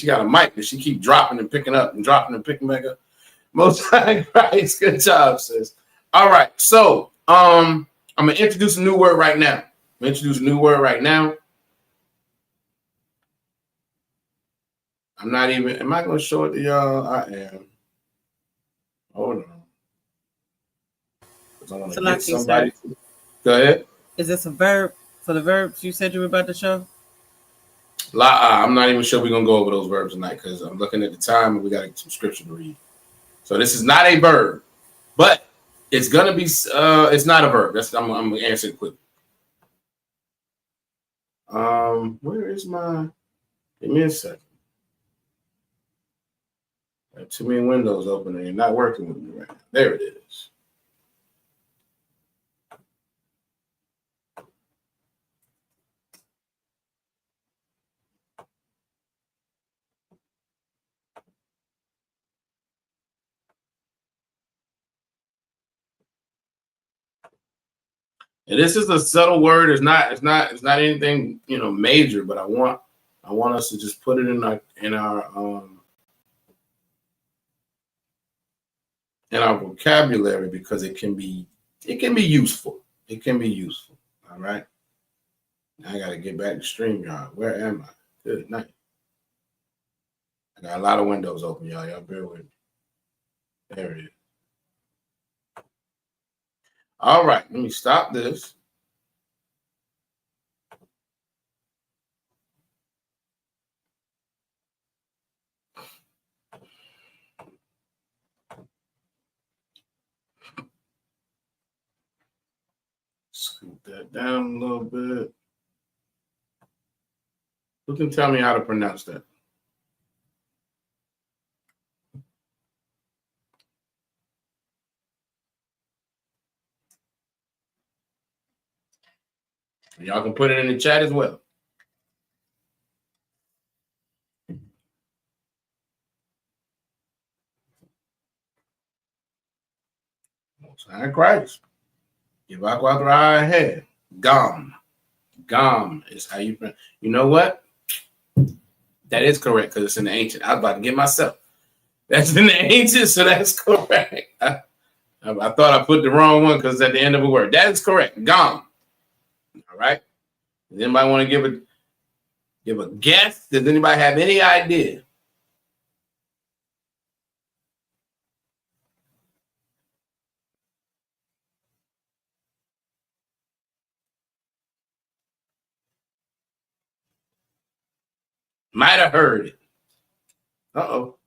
got a mic that she keep dropping and picking up and dropping and picking back up. Most high Christ. Good job, sis. All right. So I'm gonna introduce a new word right now. I'm not even, am I gonna show it to y'all? I am. Hold on. I want to get somebody. Go ahead. Is this a verb for the verbs you said you were about to show? I'm not even sure we're gonna go over those verbs tonight because I'm looking at the time and we got some scripture to read. So this is not a verb, but it's gonna be. It's not a verb. I'm gonna answer it quickly. Where is my? Give me a second. I have too many windows open and you're not working with me right now. There it is. And this is a subtle word. It's not anything, major, but I want us to just put it in our vocabulary because it can be useful. It can be useful. All right. Now I gotta get back to StreamYard. Where am I? Good night. I got a lot of windows open, y'all. Y'all bear with me. There it is. All right, let me stop this. Scoot that down a little bit. Who can tell me how to pronounce that? Y'all can put it in the chat as well. Most High Christ. Give out what I had. Gum. Gum is how you pronounce. You know what? That is correct because it's in the ancient. I was about to get myself. That's in the ancient, so that's correct. I thought I put the wrong one because it's at the end of a word. That is correct. Gum. All right. Does anybody want to give a guess? Does anybody have any idea? Might have heard it. Uh-oh.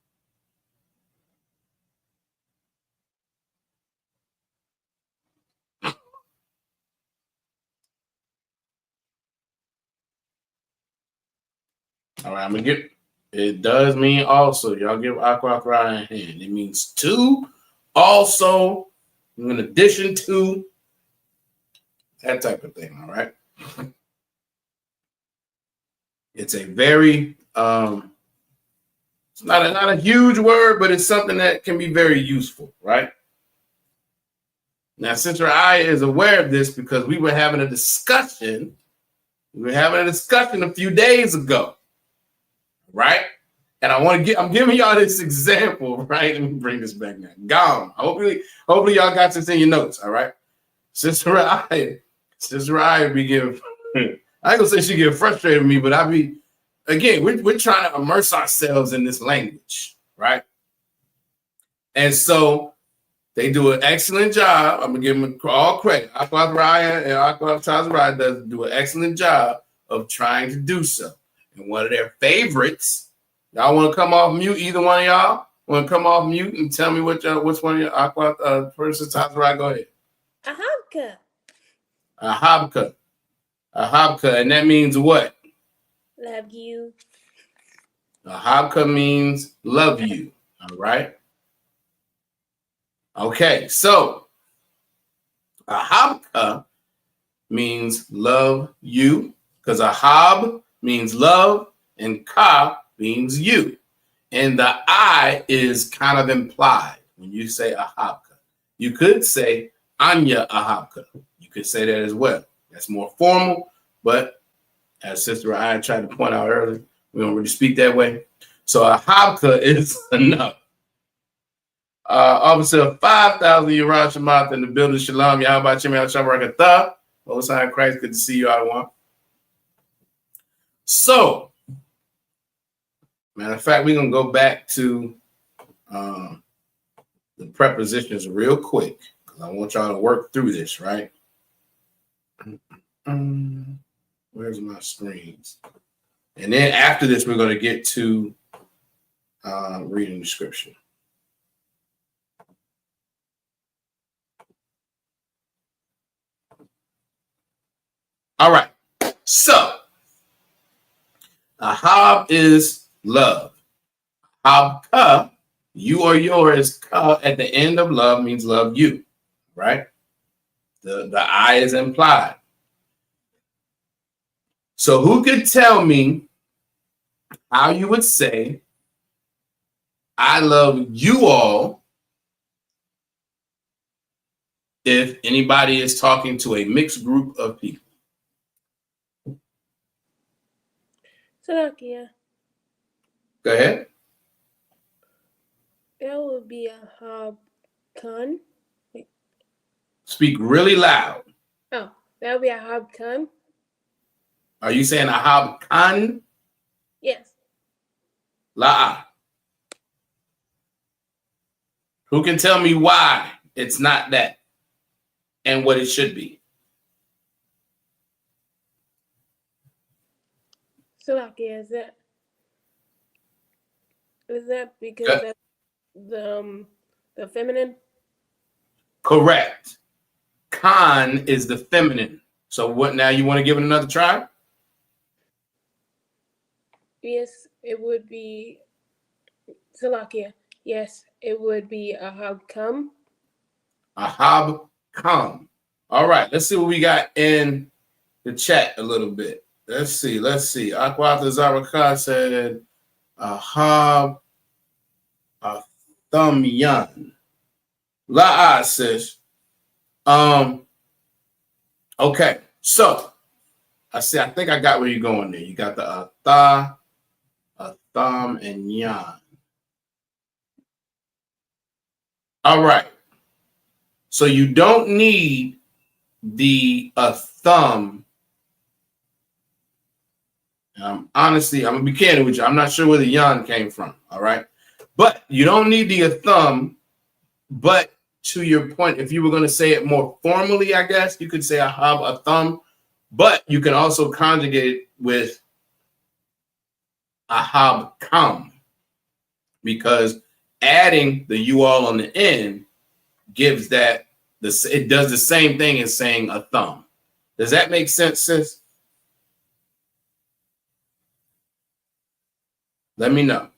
All right, I'm gonna get. It does mean also. Y'all give Aqua a hand. It means to, also, in addition to, that type of thing. All right. It's a very it's not a huge word, but it's something that can be very useful, right? Now, Sister Aya is aware of this because we were having a discussion. We were having a discussion a few days ago. Right? And I'm giving y'all this example, right? Let me bring this back now. Gone. Hopefully y'all got this in your notes, all right? Sister Aya be giving, I ain't gonna say she get frustrated with me, but we're trying to immerse ourselves in this language, right? And so they do an excellent job. I'm gonna give them all credit. Aqua Raya and Aqua Tazaraya does do an excellent job of trying to do so. And one of their favorites, y'all want to come off mute? Either one of y'all want to come off mute and tell me which one of your Aqua person Tazaraya? Go ahead. A habka. A habka. Ahabka, and that means what? Love you. Ahabka means love you. All right. Okay, so Ahabka means love you, because Ahab means love and Ka means you. And the I is kind of implied when you say Ahabka. You could say Anya Ahabka. You could say that as well. That's more formal, but as Sister I tried to point out earlier, we don't really speak that way. So Ahabka is enough. Officer 5,000 Yerah Shemath in the building. Shalom. Yahweh Shem Yahweh. Most High Christ, good to see you out one. So, matter of fact, we're going to go back to the prepositions real quick, because I want y'all to work through this, right? Where's my screens? And then after this, we're going to get to reading the scripture. All right. So, Ahab is love. Habka, you or yours, ka at the end of love means love you, right? The I is implied. So who could tell me how you would say, I love you all, if anybody is talking to a mixed group of people? Salakia. Go ahead. That would be a Habkan. Speak really loud. Oh, that would be a Habkan. Are you saying Ahab Khan? Yes. La'a. Who can tell me why it's not that and what it should be? Salakia, is that because that's the feminine? Correct. Khan is the feminine. So what now, you want to give it another try? Yes, it would be Salakia. Yes, it would be Ahab Kam. Ahab Kam. All right, let's see what we got in the chat a little bit. Let's see. Akwata Zaraka said Ahab Athamyan. La'a says, okay, so I think I got where you're going there. You got the Atha, Atham, and Yan. All right. So you don't need the Atham. Honestly, I'm going to be candid with you. I'm not sure where the Yan came from. All right. But you don't need the Atham. But to your point, if you were going to say it more formally, I guess you could say Ahab Atham. But you can also conjugate it with Ahab Kam, because adding the you all on the end gives that it does the same thing as saying a thumb. Does that make sense, sis? Let me know.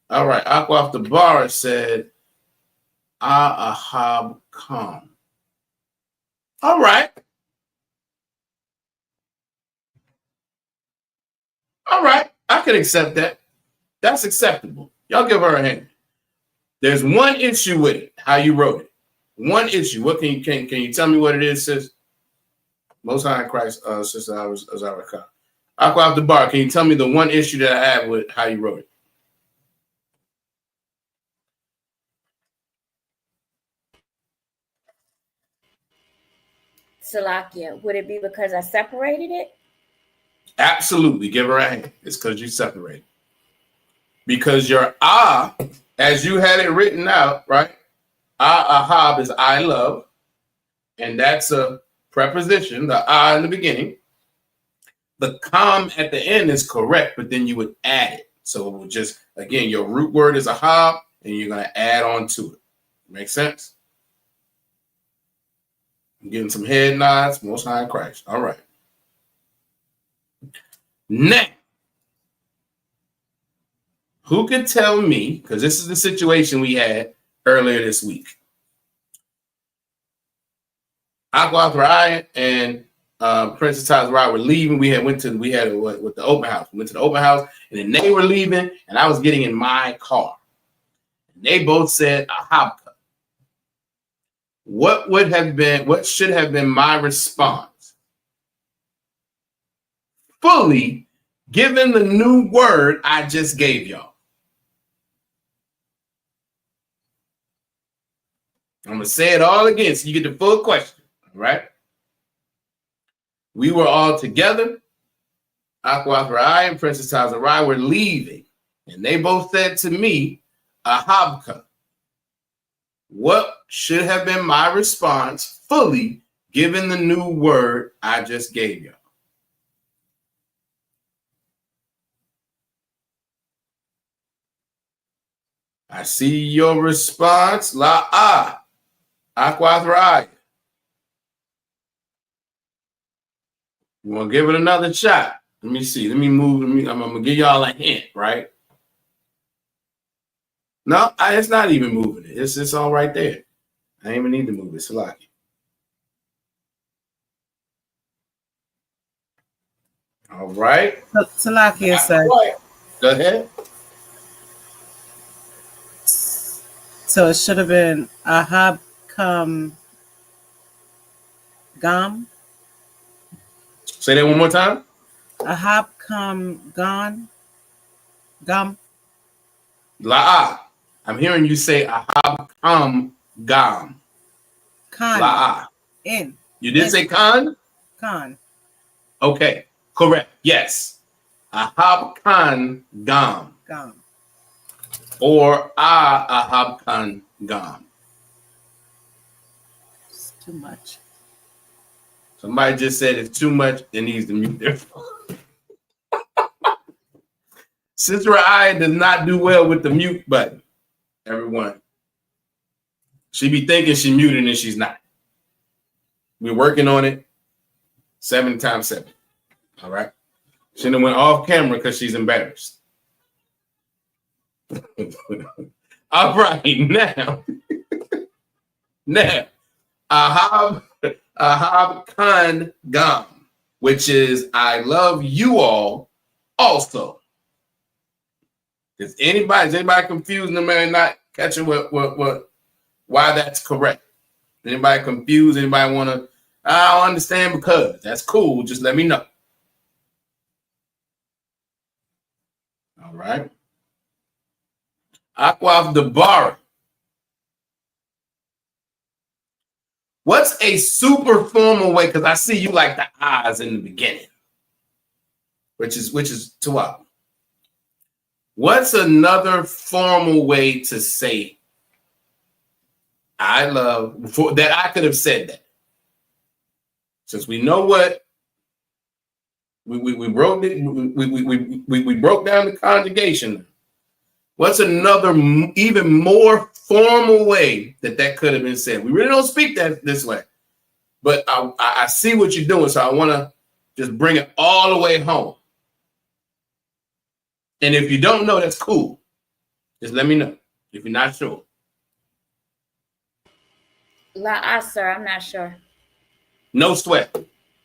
All right, Aqua off the bar said Ahab Kam. All right. All right, I can accept that. That's acceptable. Y'all give her a hand. There's one issue with it, how you wrote it. One issue. What can you tell me what it is, sis? Most High in Christ, Sister Azaraka. Aqua off the bar. Can you tell me the one issue that I have with how you wrote it? Salakia, would it be because I separated it? Absolutely. Give her a hand. It's because you separated. Because your as you had it written out, right? Ahab is I love. And that's a preposition, the in the beginning. The Kam at the end is correct, but then you would add it. So it would just, again, your root word is Ahab, and you're going to add on to it. Make sense? I'm getting some head nods. Most High in Christ. All right. Now, who could tell me, because this is the situation we had earlier this week. Aqua and Princess Tazara were leaving. We had with the open house. We went to the open house, and then they were leaving, and I was getting in my car. And they both said a habka. What should have been my response? Fully given the new word I just gave y'all. I'm gonna say it all again so you get the full question. All right. We were all together. Aqua and Princess Tazarai were leaving, and they both said to me, a habka. What should have been my response fully given the new word I just gave y'all? I see your response. La Aqua. You want to give it another shot? Let me see. Let me move. I'm going to give y'all a hint, right? No, it's not even moving it. It's all right there. I ain't even need to move it. Salaki. All right. Salaki said. Go ahead. So it should have been Ahab come gam. Say that one more time. Ahab come gone. Gum. La'a. I'm hearing you say Ahab come gam. Khan. La'a. In. You did say Khan? Khan. Okay. Correct. Yes. Ahab Khan gam. Gam. Or Ahab Khan gam. It's too much. Somebody just said it's too much. It needs to mute their phone. Sister I does not do well with the mute button. Everyone. She be thinking she's muted and she's not. We're working on it. 7 times 7. All right. She done went off camera because she's embarrassed. All right. Now, Ahab Khan Gam, which is I love you all also. Is anybody confused? No matter not catching why that's correct? Anybody confused? Anybody want to? I don't understand because that's cool. Just let me know. All right. Aqua Dabara. What's a super formal way? Because I see you like the eyes in the beginning, which is Tuwab. What's another formal way to say I love before that I could have said that? Since we know what we broke it, we broke down the conjugation. What's another even more formal way that could have been said? We really don't speak that this way, but I see what you're doing, so I want to just bring it all the way home. And if you don't know, that's cool. Just let me know if you're not sure. Sir, I'm not sure. No sweat.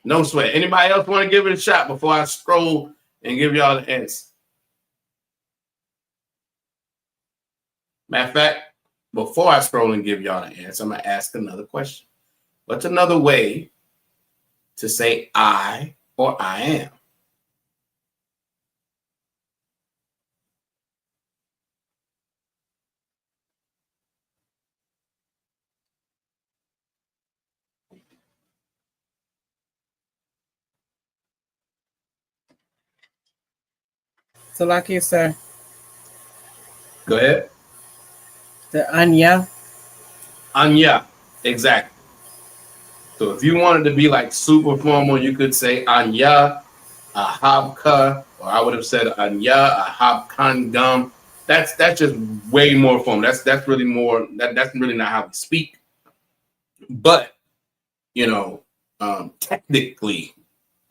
No sweat. Anybody else want to give it a shot before I scroll and give y'all the answer? Matter of fact, before I scroll and give y'all the answer, I'm going to ask another question. What's another way to say I or I am? So like you said. Go ahead. The Anya. Anya, exactly. So if you wanted to be like super formal, you could say Anya, Ahabka, or I would have said Anya, Ahabkan Gum. That's just way more formal. That's really more. That's really not how we speak. But technically,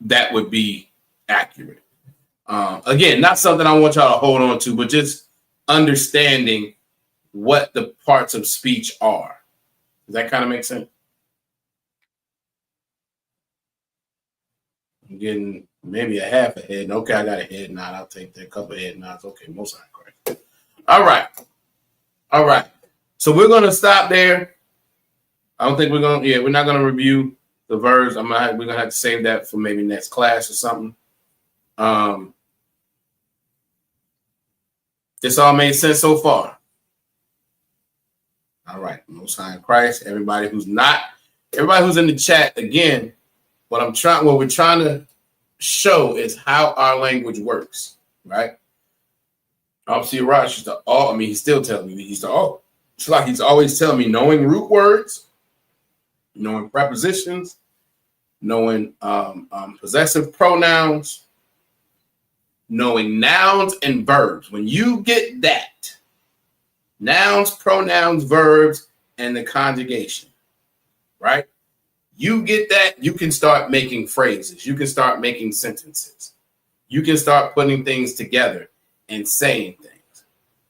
that would be accurate. Again, not something I want y'all to hold on to, but just understanding what the parts of speech are. Does that kind of make sense? I'm getting maybe a half a head. Okay, I got a head nod. I'll take that. Couple of head nods. Okay, most correct. All right. All right. So we're gonna stop there. I don't think we're not gonna review the verbs. We're gonna have to save that for maybe next class or something. This all made sense so far. All right, Most High in Christ. Everybody who's in the chat, again, what we're trying to show is how our language works, right? Obviously, Raj used to he's still telling me it's like he's always telling me knowing root words, knowing prepositions, knowing possessive pronouns, knowing nouns and verbs. When you get that, nouns, pronouns, verbs, and the conjugation, right? You get that, you can start making phrases. You can start making sentences. You can start putting things together and saying things.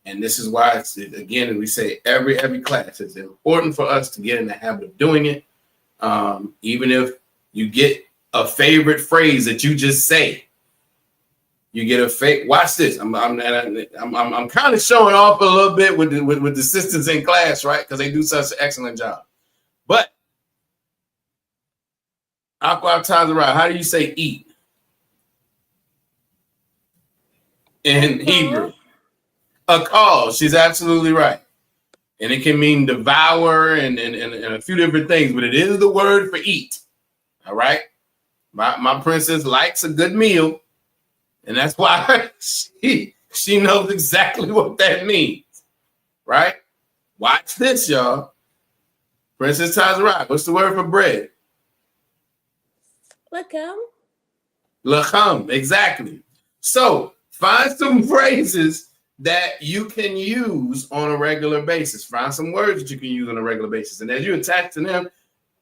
And this is why, again, we say every class, it's important for us to get in the habit of doing it. Even if you get a favorite phrase that you just say, you get a fake. Watch this. I'm kind of showing off a little bit with the sisters in class, right? Because they do such an excellent job. But Aqua times around. How do you say eat in Hebrew? A call. She's absolutely right. And it can mean devour and a few different things, but it is the word for eat. All right. My princess likes a good meal. And that's why she knows exactly what that means, right? Watch this, y'all. Princess Tazarah, what's the word for bread? Lacham. Lacham, exactly. So find some phrases that you can use on a regular basis. Find some words that you can use on a regular basis. And as you attach to them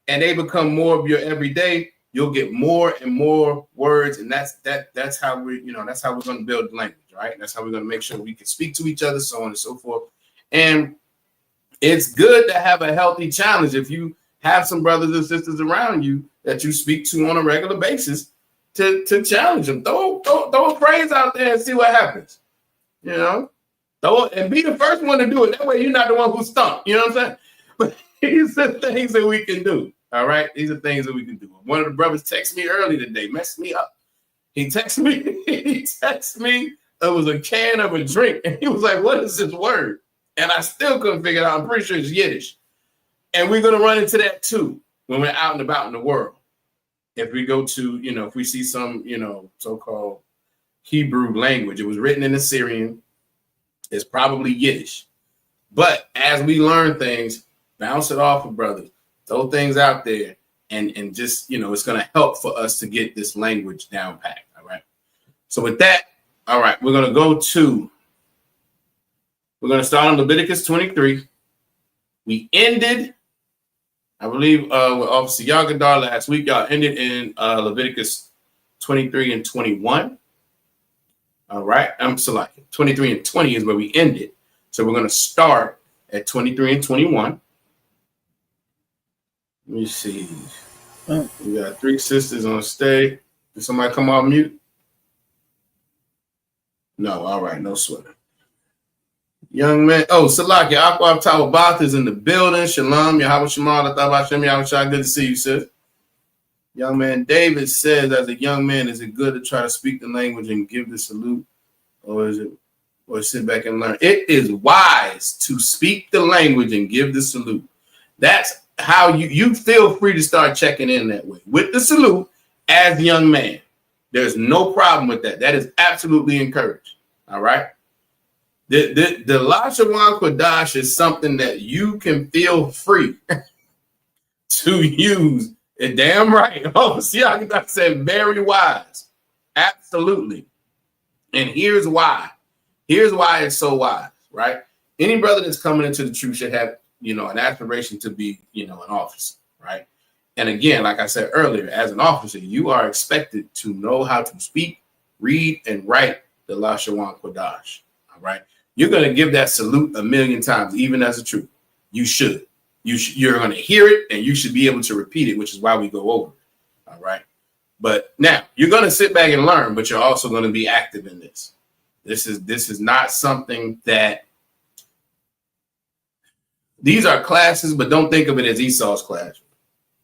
and they become more of your everyday, you'll get more and more words, and that's how that's how we're going to build language, right? That's how we're going to make sure we can speak to each other, so on and so forth. And it's good to have a healthy challenge if you have some brothers and sisters around you that you speak to on a regular basis to challenge them. Throw a phrase out there and see what happens. You know, and be the first one to do it. That way, you're not the one who's stumped. You know what I'm saying? But these are things that we can do. All right, these are things that we can do. One of the brothers texted me early today, messed me up. He texted me. It was a can of a drink, and he was like, "What is this word?" And I still couldn't figure it out. I'm pretty sure it's Yiddish, and we're gonna run into that too when we're out and about in the world. If we go to, if we see some, so-called Hebrew language, it was written in Assyrian. It's probably Yiddish, but as we learn things, bounce it off of brothers. Throw things out there and just, it's going to help for us to get this language down packed. All right. So with that, all right, we're going to start on Leviticus 23. We ended, I believe, with Officer Yagadar last week. Y'all ended in Leviticus 23 and 21. All right. I'm selecting 23 and 20 is where we ended. So we're going to start at 23 and 21. Let me see. We got 3 sisters on stage. Did somebody come off mute? No. All right. No sweater. Young man. Oh, Salakia. Aqua Tawabath is in the building. Shalom. Yahweh Shema. Tabashem. Yahweh Shah. Good to see you, sis. Young man David says, as a young man, is it good to try to speak the language and give the salute? Or sit back and learn? It is wise to speak the language and give the salute. That's how you feel free to start checking in that way with the salute as a young man. There's no problem with that. That is absolutely encouraged. All right. The Lashawan Qadash is something that you can feel free to use. And damn right. Oh, see, I said very wise. Absolutely. And here's why. Here's why it's so wise, right? Any brother that's coming into the truth should have, an aspiration to be, an officer, right? And again, like I said earlier, as an officer, you are expected to know how to speak read and write the Lashawan Qadash. All right. You're going to give that salute a million times, even as a trooper. You should. You're going to hear it, and you should be able to repeat it, which is why we go over it. All right. But now you're going to sit back and learn, but you're also going to be active in this. This is not something that these are classes, but don't think of it as Esau's class.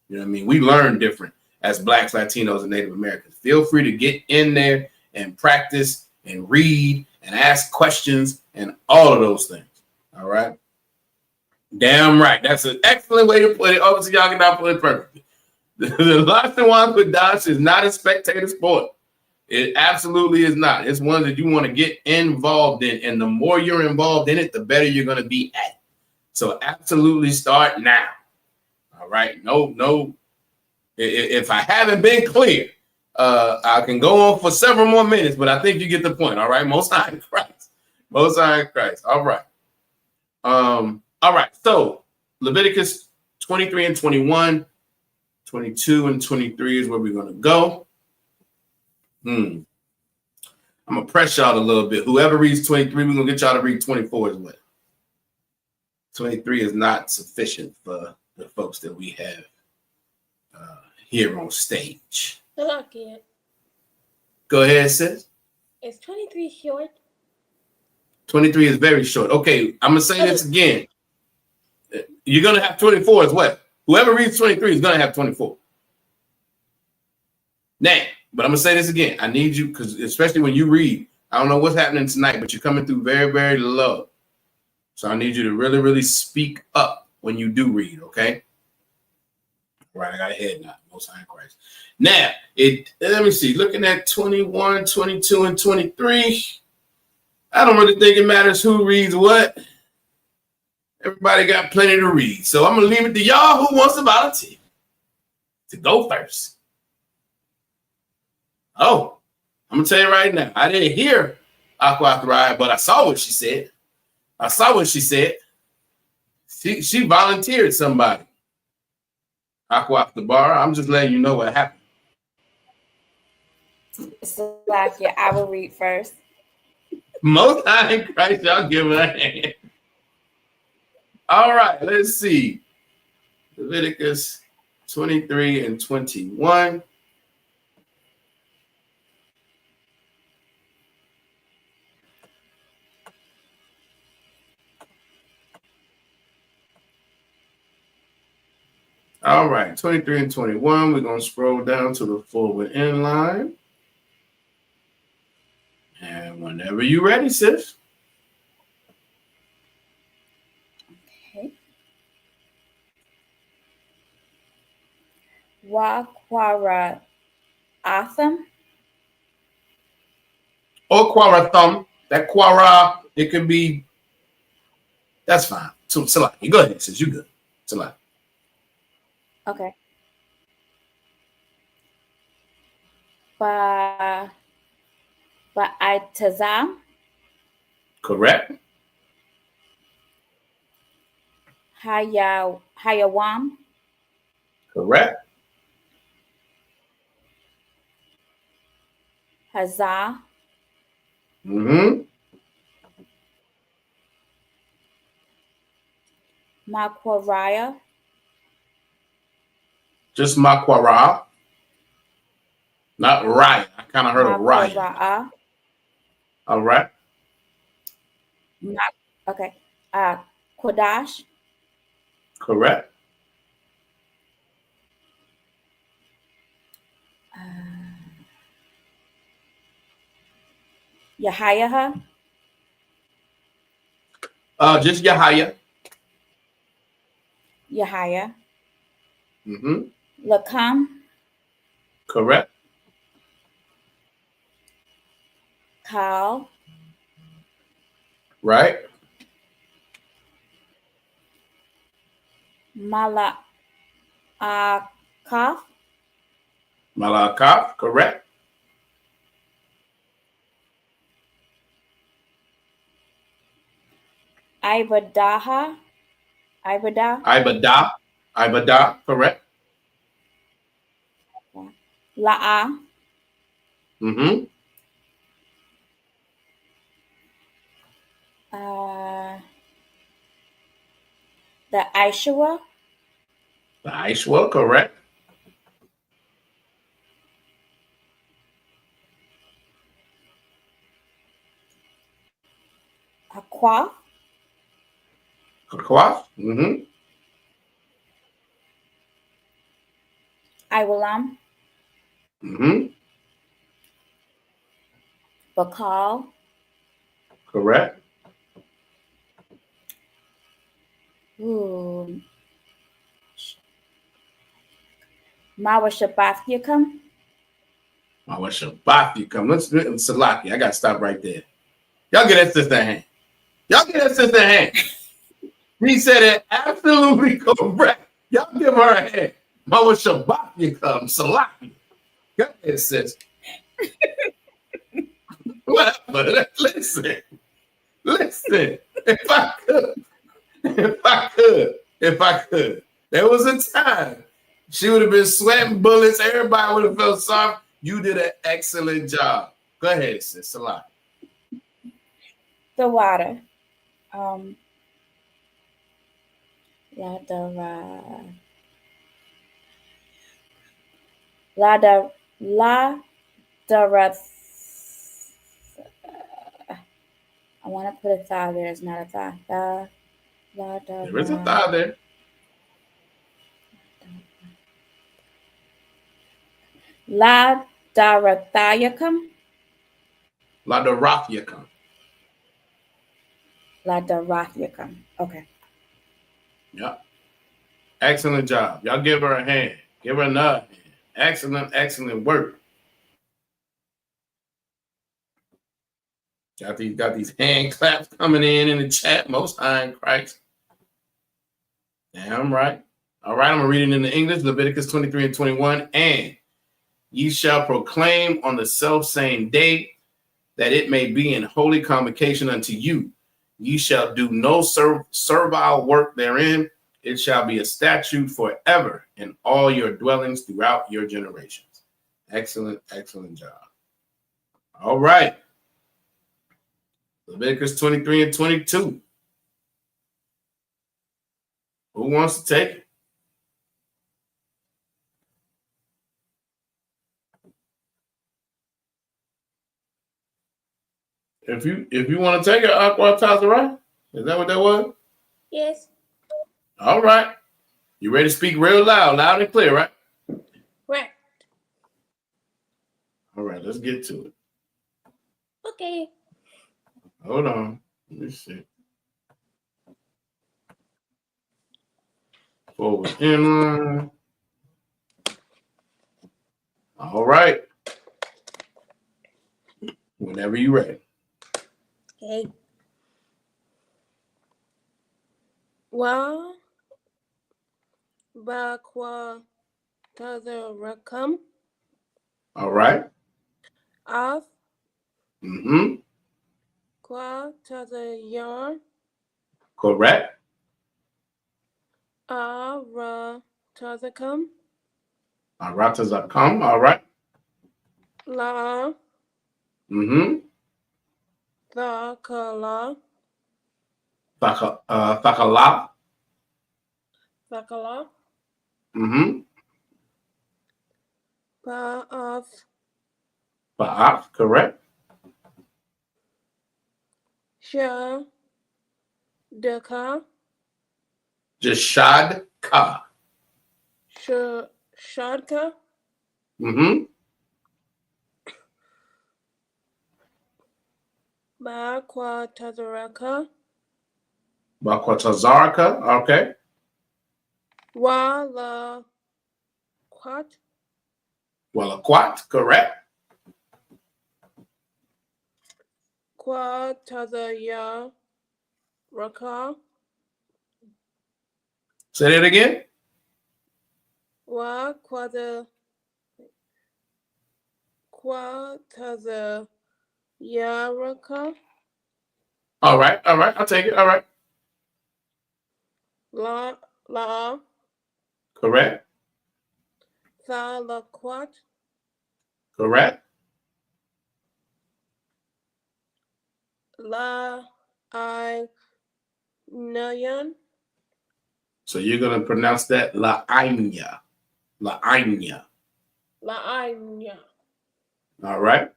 You know what I mean? We learn different as Blacks, Latinos, and Native Americans. Feel free to get in there and practice and read and ask questions and all of those things. All right. Damn right. That's an excellent way to put it. Obviously, y'all cannot put it perfectly. The Lashawan Qadash is not a spectator sport. It absolutely is not. It's one that you want to get involved in. And the more you're involved in it, the better you're going to be at it. So absolutely start now. All right. No. If I haven't been clear, I can go on for several more minutes, but I think you get the point. All right. Most High in Christ. Most High in Christ. All right. All right. So Leviticus 23 and 21, 22 and 23 is where we're going to go. I'm going to press y'all a little bit. Whoever reads 23, we're going to get y'all to read 24 as well. 23 is not sufficient for the folks that we have here on stage. Salakia. Go ahead, sis. Is 23 short? 23 is very short. Okay, I'm going to say this again. You're going to have 24 as well. Whoever reads 23 is going to have 24. Now, but I'm going to say this again. I need you, because especially when you read, I don't know what's happening tonight, but you're coming through very, very low. So I need you to really, really speak up when you do read, okay? All right, I got a head nod. Most High in Christ. Now, let me see. Looking at 21, 22, and 23, I don't really think it matters who reads what. Everybody got plenty to read. So I'm going to leave it to y'all who wants to volunteer to go first. Oh, I'm going to tell you right now. I didn't hear Aqua Thrive, but I saw what she said. She volunteered somebody. Aqua the bar. I'm just letting you know what happened. Salakia, I will read first. Most High in Christ, y'all give it a hand. All right, let's see. Leviticus 23 and 21. All right, 23 and 21. We're going to scroll down to the forward end line. And whenever you're ready, sis. Okay. Wakwara Atham. Or Quarathum. That Quara, it can be. That's fine. So, Salaki, go ahead, sis. You good. Salaki. Okay. Ba'itazam. Correct. Hayawam. Correct. Hazah. Mm-hmm. Makwariah. Just Makwara. Not Raya. I kind of heard of Raya. All right. Okay. Qadash. Correct. Yahayaha. Just Yahaya. Yahaya. Mm-hmm. Lakam. Correct. Kal. Right. Malakaf. Malakaf. Correct. Ibadaha. Ibadah. Correct. La'a. Mm-hmm. The Aishua. The Aishwa, correct. Aqua. Kakwa. Mm-hmm. Iwalam. Mm-hmm. Bakal. Correct. Ooh. Mawashabathyakum. What's your bop? You come. Let's Salaki. I gotta stop right there. Y'all get that sister a hand. Y'all get that sister a hand. He said it absolutely correct. Y'all give her a hand. Mama Shabbat, you come. Salaki. Go ahead, sis. Whatever. Listen. If I could. There was a time she would have been sweating bullets. Everybody would have felt sorry. You did an excellent job. Go ahead, sis. Salaki. The water. Ladara. I want to put a thigh there. It's not a thigh. There is a thigh there. Ladarathiacum. Ladarathiacum. Ladarathiacum. Okay. Yep. Excellent job. Y'all give her a hand. Give her another hand. Excellent work. Got these hand claps coming in the chat. Most High in Christ. Damn right. All right, I'm going to read it in the English. Leviticus 23 and 21. And ye shall proclaim on the selfsame day that it may be in holy convocation unto you. Ye shall do no servile work therein. It shall be a statute forever in all your dwellings throughout your generations. Excellent job. All right. Leviticus 23 and 22. Who wants to take it? If you want to take it, Aqua Tazara, is that what that was? Yes. All right. You ready to speak real loud and clear, right? Right. All right, let's get to it. Okay. Hold on. Let me see. Forward inline. All right. Whenever you're ready. Okay. Wa bakwa tazarakam. All right. Of Mm-hmm. kwa tazayar. Correct. Ara tazakam. Aratazakam. All right. La Mm-hmm. thakala. Thakala. Thakala. Mm-hmm. Ba'af. Ba'af. Correct. Sha daka. Jashad Ka. Shadka. Mm-hmm. Bakwa tazaraka. Bakwatazarka. Okay. Wala quat. Walaquat. Correct. Kwa tazaya raka. Say that again. Wa taza yaraka. All right. I'll take it. All right. La Correct. thalaquat. Correct. La I nayan. So you're going to pronounce that La'anya. La'anya. La'anya. All right.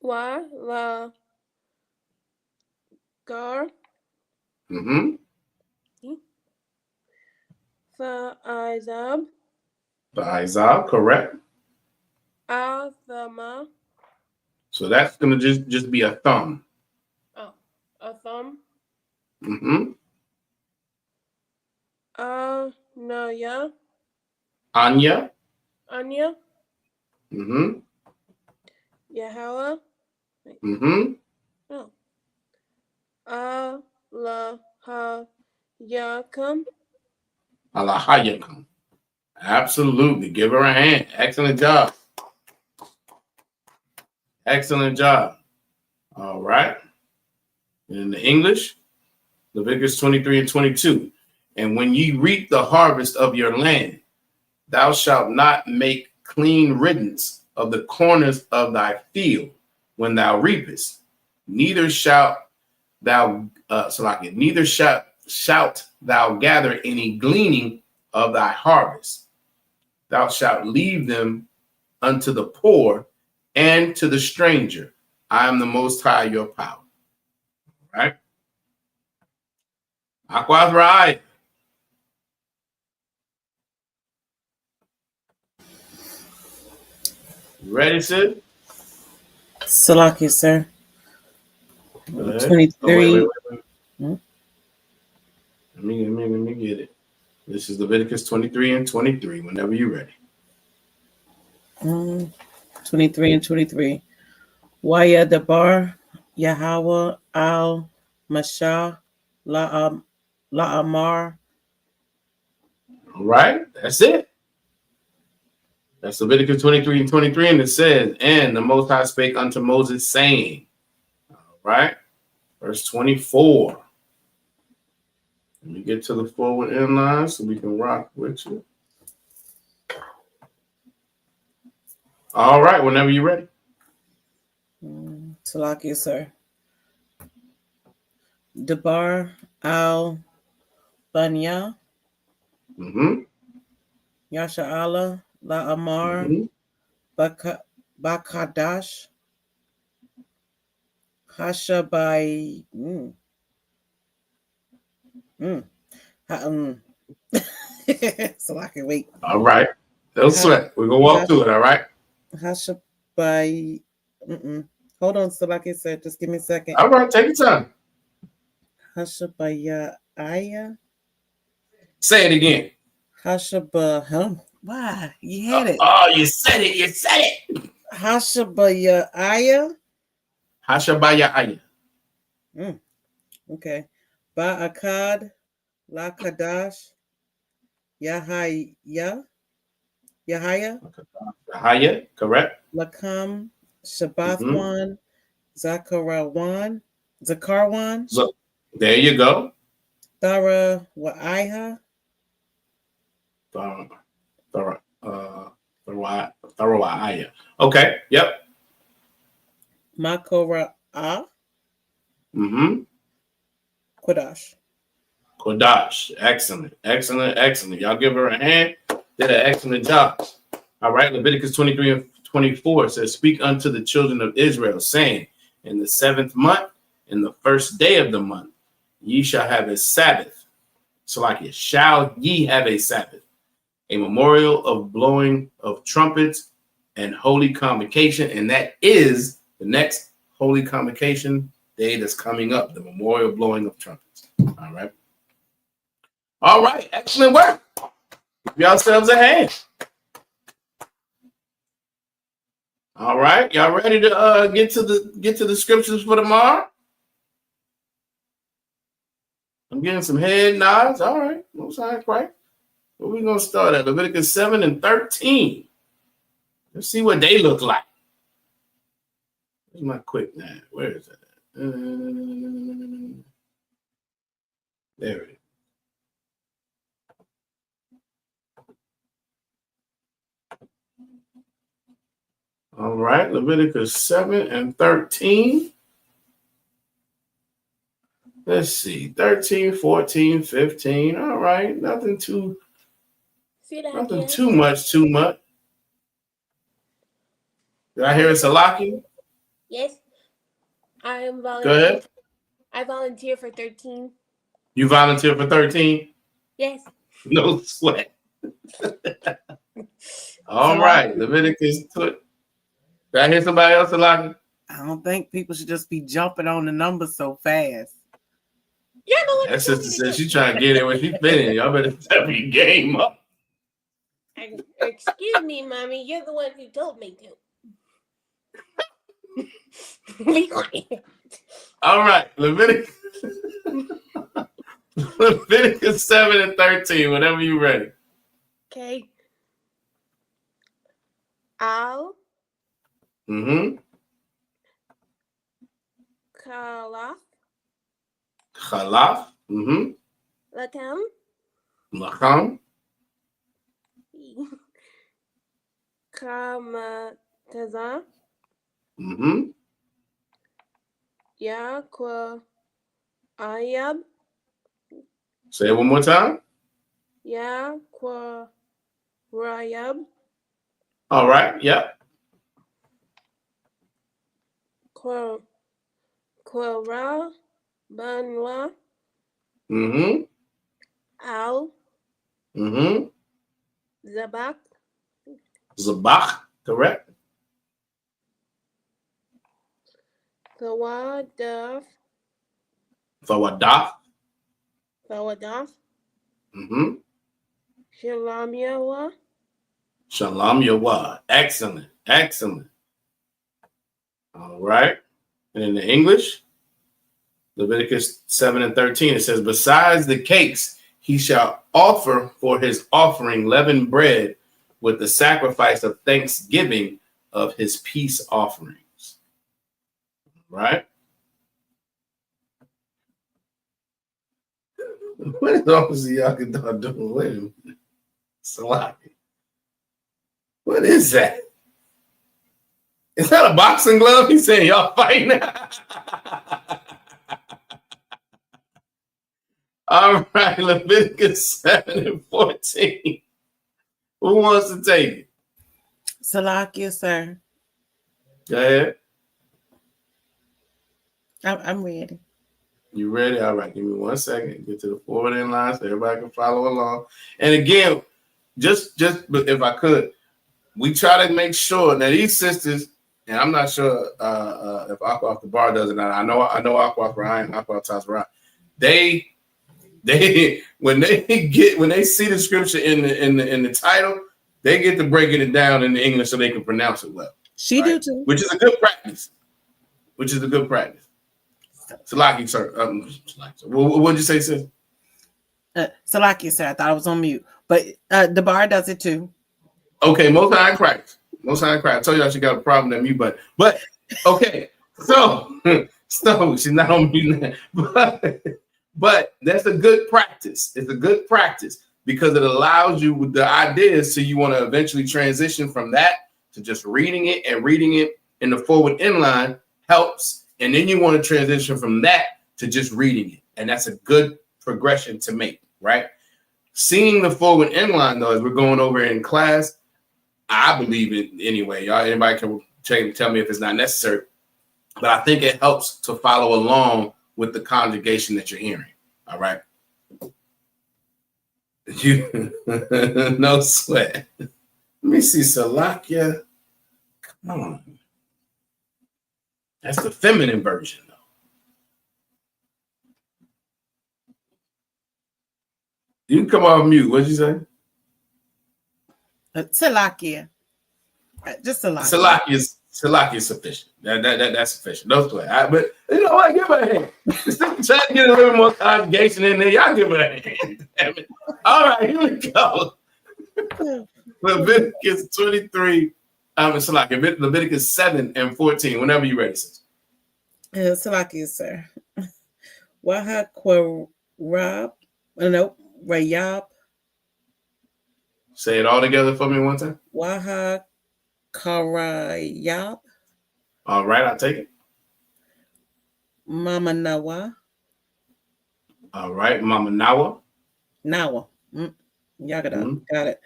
La gar. Mm-hmm. Fa'izab. The Izab, correct. Athama. So that's going to just be a thumb. Oh, a thumb. Mm-hmm. Anaya. Anya. Anya. Mm-hmm. Yahweh. Mm-hmm. Oh. Allahayakam. Alahayakum. Absolutely. Give her a hand. Excellent job. Excellent job. All right. In the English, Leviticus 23 and 22. And when ye reap the harvest of your land, thou shalt not make clean riddance of the corners of thy field when thou reapest. Neither shalt thou neither shalt thou gather any gleaning of thy harvest. Thou shalt leave them unto the poor and to the stranger. I am the Most High, your power. Right? Aquathrai. Ready, sis? Salaki, sir. Go ahead. 23. Oh, wait. Let me get it. This is Leviticus 23 and 23, whenever you're ready. 23 and 23. Waya Dabar, Yahweh al Mashah, La'amar. All right, that's it. That's Leviticus 23 and 23, and it says, and the Most High spake unto Moses, saying, all right, verse 24. Let me get to the forward end line so we can rock with you. All right, whenever you're ready. Salaki, sir. Dabar al Banya, Yasha Allah, La'amar, Bakadash, Hashabai. Salaki, wait. All right. Don't sweat. We're going to walk through it, all right? Hashabai. Hold on, Salaki said. Just give me a second. All right, take your time. Hashabaya Aya. Say it again. Hashabah. Why? You had it. Oh, you said it. You said it. Hashabaya Aya. Hashabaya Aya. Okay. Ba'akad, La Kadash, Yahaya, Yahaya, correct. Lakam, Shabbathwan, Zakarwan. So there you go. Thara Wa'iha. Thara. Okay, yep. Makora'ah. Qadash. Excellent. Y'all give her a hand. Did an excellent job. All right, Leviticus 23 and 24 says, speak unto the children of Israel, saying, in the 7th month, in the first day of the month, ye shall have a Sabbath. So like it, shall ye have a Sabbath, a memorial of blowing of trumpets and holy convocation. And that is the next holy convocation day that's coming up, the memorial blowing of trumpets. All right. Excellent work. Give yourselves a hand. All right. Y'all ready to get to the scriptures for tomorrow? I'm getting some head nods. All right. No sign, right? Where we going to start at? Leviticus 7 and 13. Let's see what they look like. Where's my quick now? Where is that? There it is. All right, Leviticus 7 and 13. Let's see. 13, 14, 15. All right. Nothing too much. Did I hear a Salaki? Yes. I am Go volunteering. ahead. I volunteer for 13. You volunteer for 13? Yes. No sweat. All right. Leviticus 20. Did I hear somebody else, Salaki? I don't think people should just be jumping on the numbers so fast. Yeah, no one. That sister said she trying to get it when she finished. Y'all better step your game up. Excuse me, mommy. You're the one who told me to. Be quiet. All right, Leviticus 7 and 13. Whenever you ready. Okay. Al. Mm-hmm. Kalaf. Khalaf. Mm-hmm. Latam. Lacham. Kamataza. Mm-hmm. Yaqua Ayab. Say it one more time. Yaqua Rayab. All right. Yep. Quara Banwa. Mm-hmm. Al. Mm-hmm. Zabak. Zabach. Correct. Thawadaf. Thawadaf. Mm-hmm. Shalom Yawa. Shalom Yawah. Excellent. Excellent. All right. And in the English, Leviticus 7 and 13, it says, besides the cakes, he shall offer for his offering leavened bread with the sacrifice of thanksgiving of his peace offerings. Right? What is Officer Yakadar doing? Wait a minute. Salaki. What is that? Is that a boxing glove? He's saying y'all fighting. All right, Leviticus 7 and 14. Who wants to take it? Salakia, sir. Go ahead. I'm ready. You ready? All right, give me 1 second. Get to the forward in line so everybody can follow along. And again, just if I could, we try to make sure that these sisters, and I'm not sure if Aqua off the bar does it. I know Aqua Ryan, Aqua Tazra. They when they see the scripture in the title, they get to breaking it down in the English so they can pronounce it well. She right? Do too, which is a good practice. Salaki, sir. What did you say, sis? Salaki, sir. I thought I was on mute, but the bar does it too. Okay, Most High Christ. I told y'all she got a problem with that mute button. But okay, so she's not on mute now. But that's a good practice. It's a good practice because it allows you with the ideas. So you want to eventually transition from that to just reading it, and reading it in the forward inline helps. And then you want to transition from that to just reading it. And that's a good progression to make, right? Seeing the forward inline, though, as we're going over in class, I believe it anyway. Y'all, anybody can tell me if it's not necessary. But I think it helps to follow along with the conjugation that you're hearing. All right. No sweat. Let me see, Salakia. Come on. That's the feminine version, though. You can come off mute. What'd you say? Salakia. Just Salakia. Salaki is sufficient. That's sufficient. Those play. But you know what? Give her a hand. Instead of trying to get a little more conjugation in there, y'all give her a hand. Damn it. All right, here we go. Leviticus 23. Leviticus 7 and 14. Whenever you're ready, sis. Salakia, sir. Rayab. Say it all together for me one time. Karayab. All right, I'll take it. Mama Nawa. All right, Mama Nawa. Nawa. Got it.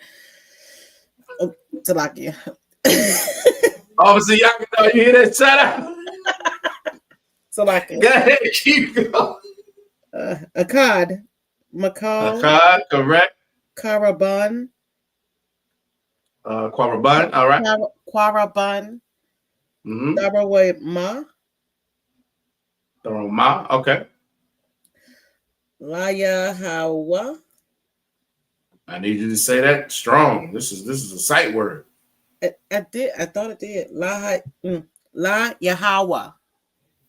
Oh, Salakia. Officer Yakada, you hear that? Shut up. Salakia. Go ahead, keep going. Akkad. Makal. Akkad, correct. Karaban. Quaraban, all right. Quaraban. Daraway Ma, okay. Laya Hawa. I need you to say that strong. This is a sight word. I did. I thought it did. La Yahweh.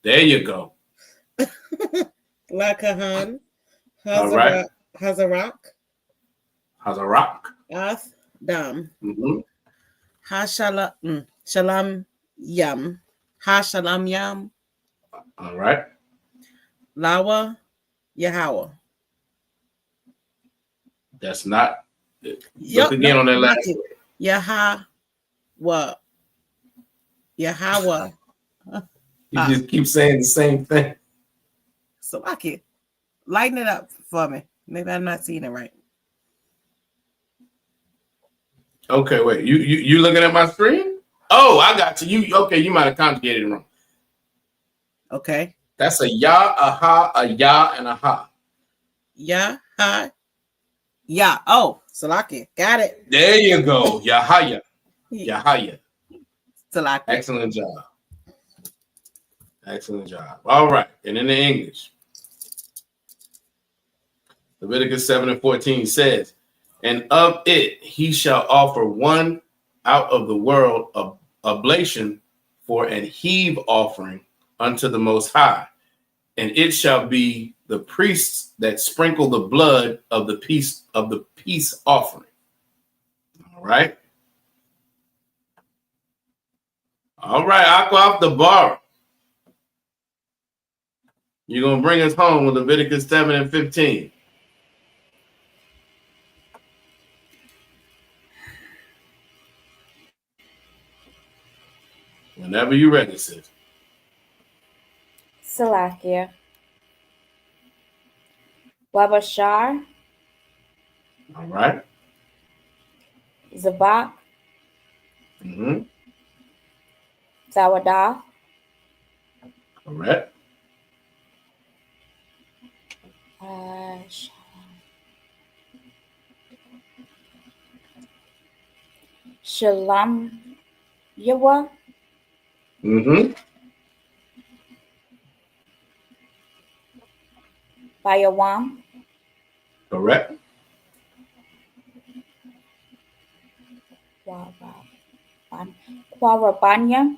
There you go. La Kahan. All right. Hazarak. Ath Dam. Shalom Yam. Shalom Yam. All right. Lawa Yahweh. That's not. Look again on that last word. Yahweh. You just keep saying the same thing. So I can lighten it up for me. Maybe I'm not seeing it right. Okay, wait. You looking at my screen? Oh, I got you. You might have conjugated it wrong. Okay. That's a ya, a ha, a ya, and a ha. Ya, ha, ya. Oh, Salaki. Got it. There you go. Yahaya. Yahaya. Salaki. Excellent job. Excellent job. All right. And in the English, Leviticus 7:14 says, and of it he shall offer one out of the world of oblation for an heave offering unto the Most High. And it shall be the priests that sprinkle the blood of the peace offering. All right. All right, Aqua off the bar. You're going to bring us home with Leviticus 7:15. Whenever you're ready, sis. Salakia. Wabashar. All right. Zabak. Zawadah. Correct. Shalom Yawa. Bayawam. Correct. Quarabanya.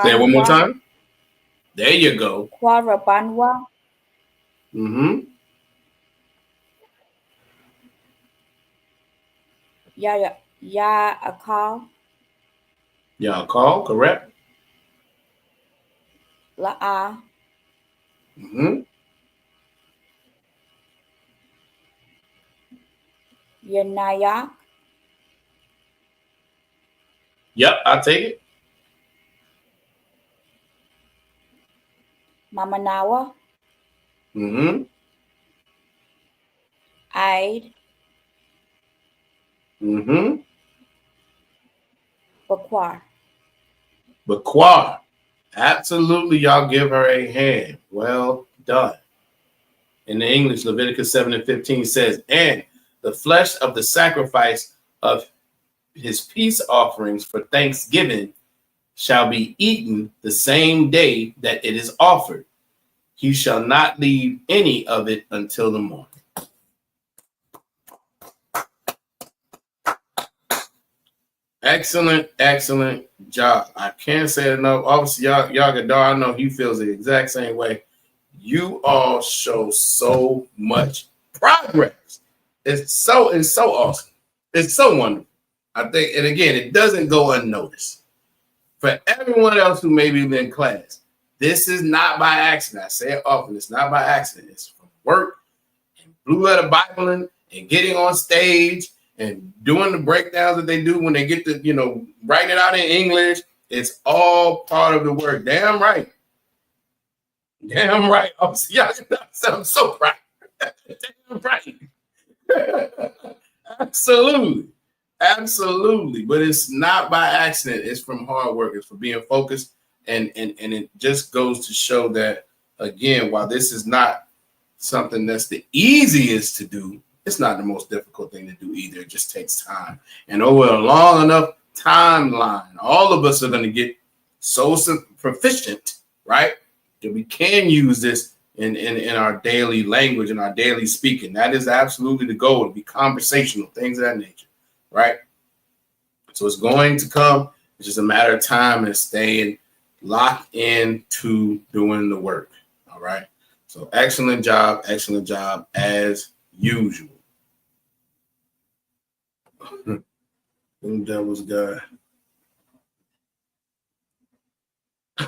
Say it one more time. There you go. Quarabanwa. Ya Akal. Ya Akal, correct. La'a. Yanaya. Yep, I'll take it. Mamanawa. Aid. Baquar. Absolutely, y'all give her a hand. Well done. In the English, Leviticus 7:15 says, and the flesh of the sacrifice of his peace offerings for thanksgiving shall be eaten the same day that it is offered. He shall not leave any of it until the morning. Excellent, excellent job. I can't say it enough. Obviously, Yagadar, I know he feels the exact same way. You all show so much progress. It's so awesome. It's so wonderful. I think, and again, it doesn't go unnoticed. For everyone else who may be in class, this is not by accident. I say it often. It's not by accident. It's from work and blue letter Bibling and getting on stage and doing the breakdowns that they do when they get to, writing it out in English. It's all part of the work. Damn right. Damn right. I'm so proud. Damn right. Absolutely. Absolutely. But it's not by accident. It's from hard work. It's from being focused. And it just goes to show that, again, while this is not something that's the easiest to do, it's not the most difficult thing to do either. It just takes time. And over a long enough timeline, all of us are going to get so proficient, right, that we can use this in our daily language and our daily speaking. That is absolutely the goal, to be conversational, things of that nature, right? So it's going to come. It's just a matter of time and staying locked into doing the work, all right? So excellent job as usual. Them devils got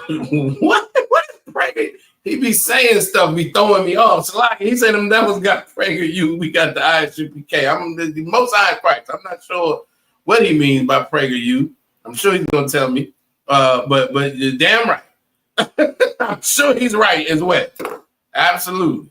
what is pregnant? He be saying stuff, be throwing me off. So like he said, them devils got pregnant. We got the ISUPK. I'm the most high in Christ. I'm not sure what he means by prager you. I'm sure he's gonna tell me. But you're damn right. I'm sure he's right as well. Absolutely.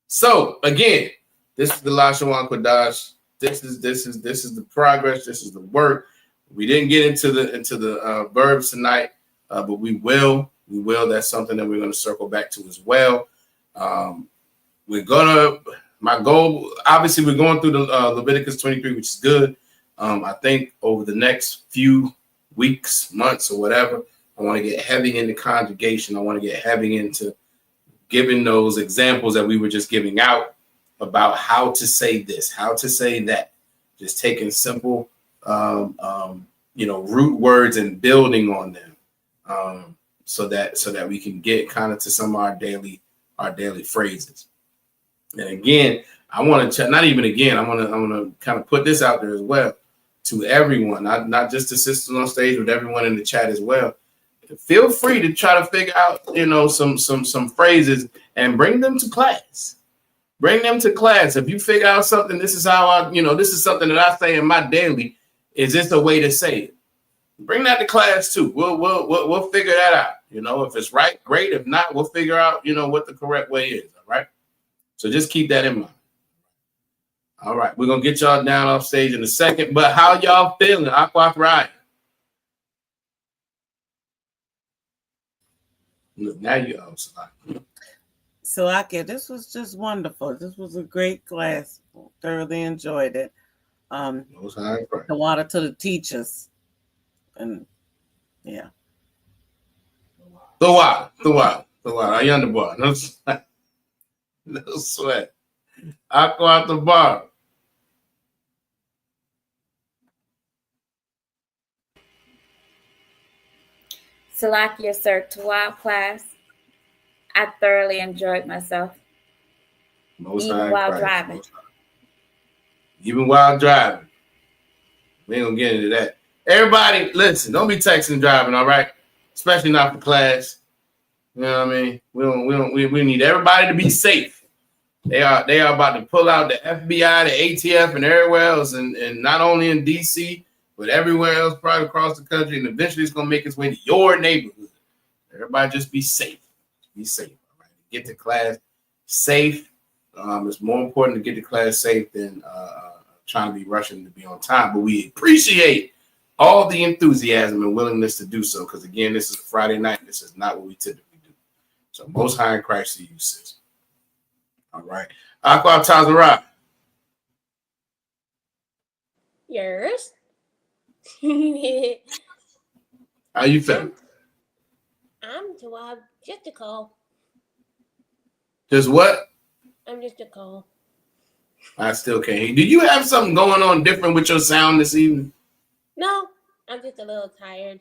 So again, this is the Lashawan Qadash. This is the progress. This is the work. We didn't get into the verbs tonight, but we will. That's something that we're going to circle back to as well. My goal, obviously, we're going through the Leviticus 23, which is good. I think over the next few weeks, months, or whatever, I want to get heavy into conjugation. I want to get heavy into giving those examples that we were just giving out about how to say this, how to say that. Just taking simple, root words and building on them, so that we can get kind of to some of our daily phrases. And again, I want to I want to kind of put this out there as well to everyone, not just the sisters on stage, but everyone in the chat as well. Feel free to try to figure out, some phrases and bring them to class. Bring them to class. If you figure out something, this is how this is something that I say in my daily. Is this a way to say it? Bring that to class too. We'll figure that out. If it's right, great. If not, we'll figure out, what the correct way is. All right. So just keep that in mind. All right. We're going to get y'all down off stage in a second. But how y'all feeling? Aqua Ryan. Look, now you also like. So, this was just wonderful. This was a great class. Thoroughly enjoyed it. The water to the teachers. And yeah. The water. I underbar. No sweat. Aqua out the bar. Salakia, sir, to our class. I thoroughly enjoyed myself. Even while driving. Even while driving. We ain't gonna get into that. Everybody, listen, don't be texting and driving, all right? Especially not for class. You know what I mean? We need everybody to be safe. They are about to pull out the FBI, the ATF, and everywhere else, and not only in DC, but everywhere else, probably across the country, and eventually it's gonna make its way to your neighborhood. Everybody just be safe. Be safe. All right? Get to class safe. It's more important to get to class safe than trying to be rushing to be on time. But we appreciate all the enthusiasm and willingness to do so, because again, this is a Friday night. This is not what we typically do. So most high in Christ to you, sis. All right. Aqua Tazara. Yours. How you feeling? I'm Tawab, just a call. Just what? I'm just a call. I still can't hear. Do you have something going on different with your sound this evening? No, I'm just a little tired.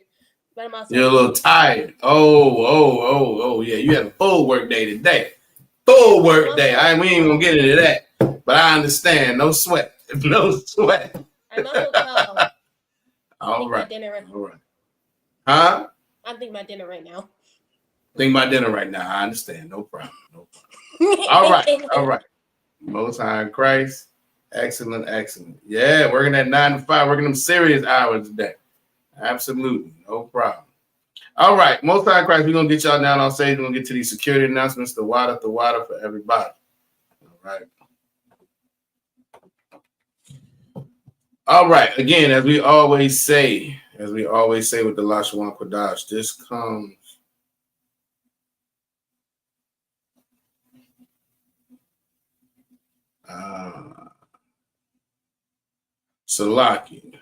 But I'm also You're a little tired. Oh, yeah. You had a full work day today. Full work day. We ain't gonna get into that. But I understand. No sweat. No sweat. I'm also call. All right. All right. Huh? I'm thinking about dinner right now. Think about dinner right now. I understand. No problem. All right. Most high in Christ. Excellent. Yeah, working at 9 to 5, working them serious hours today. Absolutely. No problem. All right, most high Christ, we're gonna get y'all down on stage. We're gonna get to these security announcements. The water for everybody. All right. All right. Again, as we always say with the Lashawan Qadash, this comes Salaki.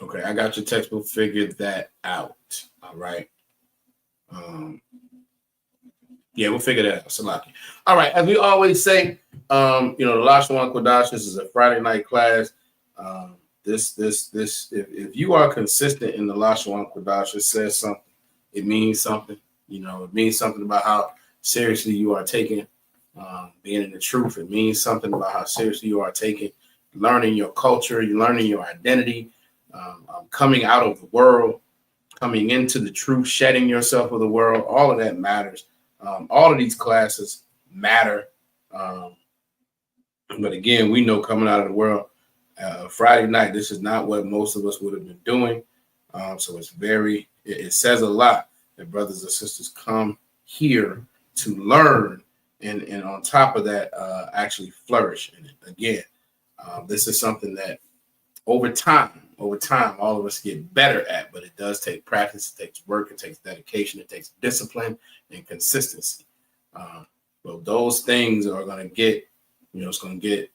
Okay, I got your textbook. Figured that out. All right. Yeah, we'll figure that out. Salaki. All right. As we always say, the Lashawan Qadash, this is a Friday night class. If you are consistent in the Lashawan Qadash, it says something. It means something. It means something about how seriously you are taking being in the truth. It means something about how seriously you are taking learning your culture, you're learning your identity, coming out of the world, coming into the truth, shedding yourself with the world. All of that matters. All of these classes matter. But again, we know coming out of the world, Friday night, this is not what most of us would have been doing. So it says a lot that brothers and sisters come here to learn and on top of that, actually flourish in it. Again, this is something that over time, all of us get better at, but it does take practice, it takes work, it takes dedication, it takes discipline and consistency. But those things are going to get, it's going to get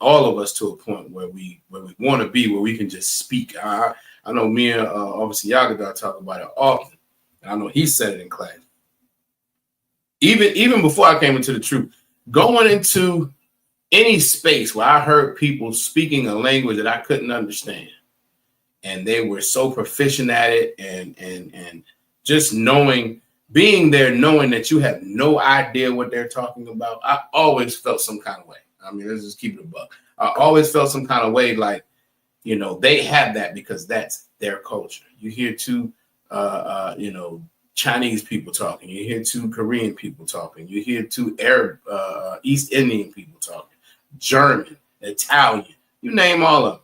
all of us to a point where we want to be, where we can just speak. I know me and obviously Yagadah talk about it often, and I know he said it in class. Even before I came into the truth, going into any space where I heard people speaking a language that I couldn't understand, and they were so proficient at it, and just being there, knowing that you have no idea what they're talking about, I always felt some kind of way. I mean, let's just keep it a buck. I always felt some kind of way, like, they have that because that's their culture. You hear two, Chinese people talking. You hear two Korean people talking. You hear two Arab, East Indian people talking. German, Italian, you name all of them.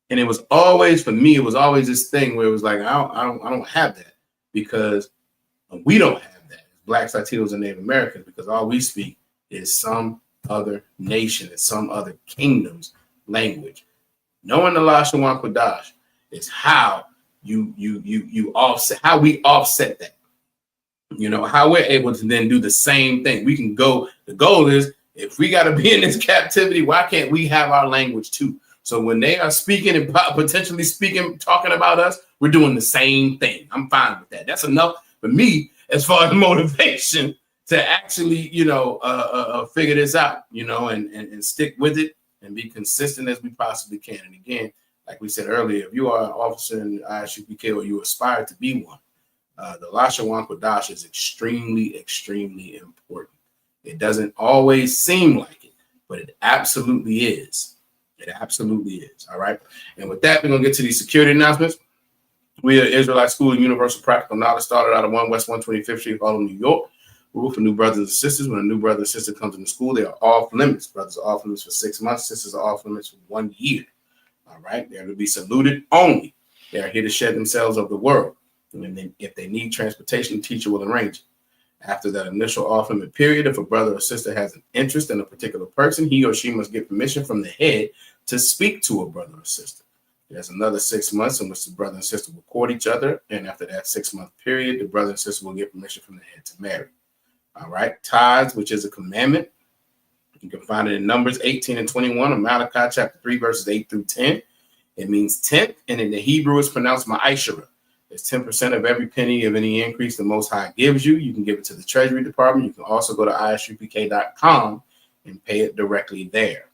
And it was always, for me, it was always this thing where it was like, I don't have that, because we don't have that as Blacks, Latinos, and Native Americans, because all we speak is some other nation, it's some other kingdom's language. Knowing the Lashawan Qadash is how you offset, how we offset that. How we're able to then do the same thing. We can go, the goal is, if we got to be in this captivity, why can't we have our language too? So when they are speaking and potentially talking about us, we're doing the same thing. I'm fine with that. That's enough for me as far as motivation to actually, figure this out, and stick with it and be consistent as we possibly can. And again, like we said earlier, if you are an officer in ISUPK or you aspire to be one, the Lashawan Qadash is extremely, extremely important. It doesn't always seem like it, but it absolutely is. It absolutely is. All right. And with that, we're going to get to these security announcements. We are Israelite School of Universal Practical Knowledge, started out of 1 West 125th Street, Harlem, New York. Rule for new brothers and sisters. When a new brother or sister comes into school, they are off limits. Brothers are off limits for 6 months. Sisters are off limits for 1 year. All right. They're to be saluted only. They are here to shed themselves of the world. And if they need transportation, the teacher will arrange it. After that initial off-limit period, if a brother or sister has an interest in a particular person, he or she must get permission from the head to speak to a brother or sister. There's another 6 months in which the brother and sister will court each other. And after that 6-month period, the brother and sister will get permission from the head to marry. All right. Tithes, which is a commandment. You can find it in Numbers 18 and 21 of Malachi chapter 3, verses 8 through 10. It means tenth, and in the Hebrew it's pronounced ma'ashara. It's 10% of every penny of any increase the Most High gives you. You can give it to the Treasury Department. You can also go to ISUPK.com and pay it directly there.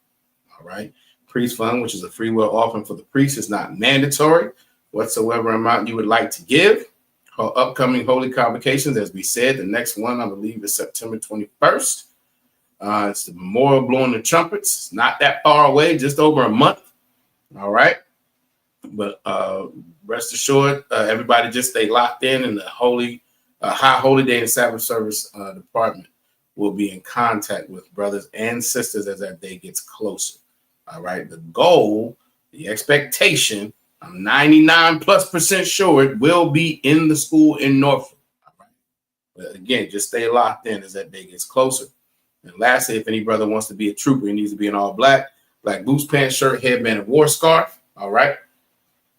All right. Priest fund, which is a free will offering for the priest, is not mandatory. Whatsoever amount you would like to give. Upcoming holy convocations, as we said, the next one I believe is September 21st. It's the memorial blowing the trumpets. It's not that far away, just over a month. All right. But rest assured, everybody just stay locked in, and the High Holy Day and Sabbath Service Department will be in contact with brothers and sisters as that day gets closer. All right. The goal, the expectation I'm 99+% sure it will be in the school in Norfolk. All right. But again, just stay locked in as that day gets closer. And lastly, if any brother wants to be a trooper, he needs to be in all black boots, pants, shirt, headband, and war scarf. All right.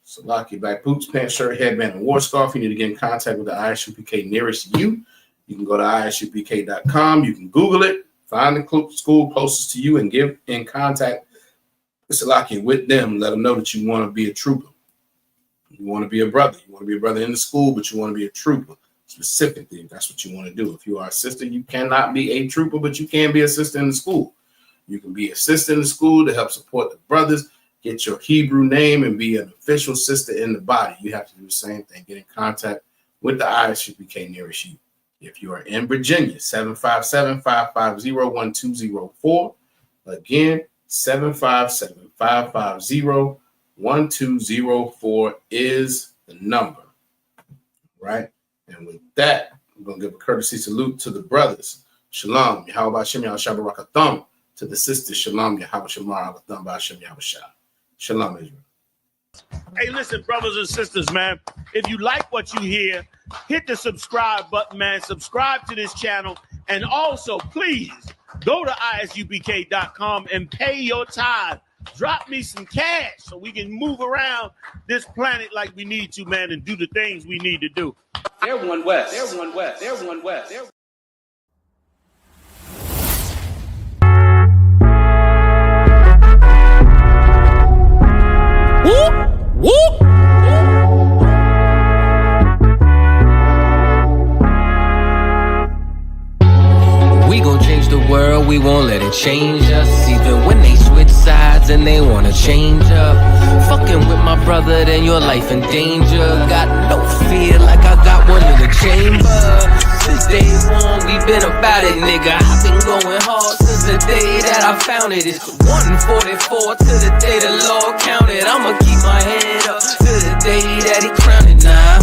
So lock your black boots, pants, shirt, headband, and war scarf. You need to get in contact with the ISUPK nearest you. You can go to ISUPK.com. You can Google it, find the school closest to you, and get in contact with them. Let them know that you want to be a trooper. You want to be a brother. You want to be a brother in the school, but you want to be a trooper specifically, if that's what you want to do. If you are a sister, you cannot be a trooper, but you can be a sister in the school. You can be a sister in the school to help support the brothers, get your Hebrew name, and be an official sister in the body. You have to do the same thing. Get in contact with the ISUPK nearest you. If you are in Virginia, 757-550-1204. Again, 757-550-1204 is the number, right? And with that, I'm going to give a courtesy salute to the brothers. Shalom, Yahweh Shem Yahweh Barakatham. To the sisters, Shalom, Yahweh Shamar Alatham Ba'Shem Yahweh Shah. Shalom, Israel. Hey, listen, brothers and sisters, man. If you like what you hear, hit the subscribe button, man. Subscribe to this channel. And also, please, go to ISUPK.com and pay your tithe. Drop me some cash so we can move around this planet like we need to, man, and do the things we need to do. They're one West. They're one West. They're one West. They're Whoop, whoop. We gon' change the world, we won't let it change us. Even when they switch sides and they wanna change up. Fucking with my brother, then your life in danger. Got no fear like I got one in the chamber. Since day one, we been about it, nigga. I've been going hard since the day that I found it. It's 144 to the day the Lord counted. I'ma keep my head up to the day that he crowned it now.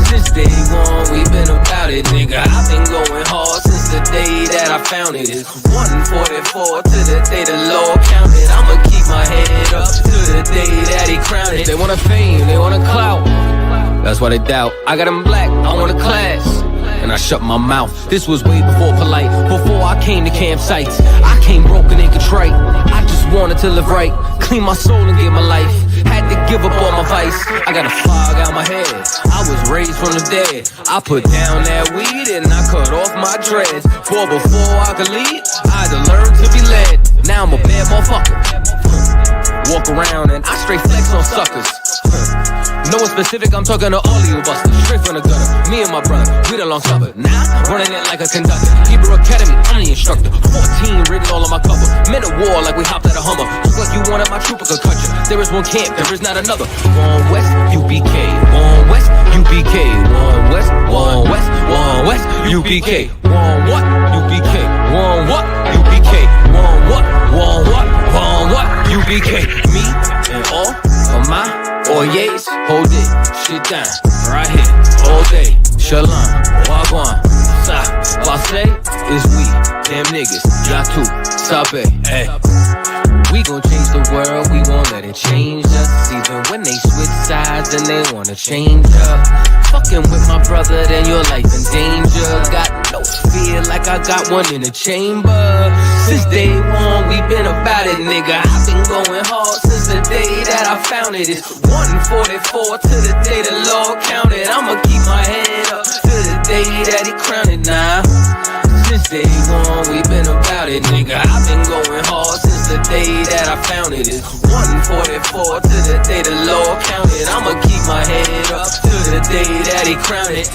Since day one, we been about it, nigga. I've been going hard since the day that I found it. It's 144 to the day the Lord counted. I'ma keep my head up to the day that he crowned it. They want a fame, they want a clout. That's why they doubt. I got them black, I want a class. And I shut my mouth. This was way before polite, before I came to campsites. I came broken and contrite. I just wanted to live right, clean my soul and give my life. Had to give up all my vice. I got a fog out my head. I was raised from the dead. I put down that weed and I cut off my dreads. For before I could lead, I had to learn to be led. Now I'm a bad motherfucker. Walk around and I straight flex on suckers. No one specific, I'm talking to all of you busters. Straight from the gutter, me and my brother, we the long supper. Now, running it like a conductor. Hebrew Academy, I'm the instructor. 14 written all on my cover. Men of war like we hopped at a Hummer. Look like you wanted my trooper could cut you. There is one camp, there is not another. One West, UPK. One West, UPK. One West, one West, one West, UPK. One what? UPK. One what? UPK. One what? One what? One what? UPK. Me and all of my Oyes, hold it, shit down, right here, all day. Shalom, wagwan, sa, passe, is we, damn niggas, yatu, sabe, hey. We gon' change the world, we won't let it change us. Even when they switch sides and they wanna change up. Fucking with my brother, then your life in danger. Got no fear like I got one in the chamber. Since day one, we been about it, nigga. I've been going hard since the day that I found it. It's 144 to the day the Lord counted. I'ma keep my head up to the day that he crowned it now. Since day one, we been about it, nigga. I've been going hard since the day that I found it. It's 144 to the day the Lord counted. I'ma keep my head up to the day that he crowned it.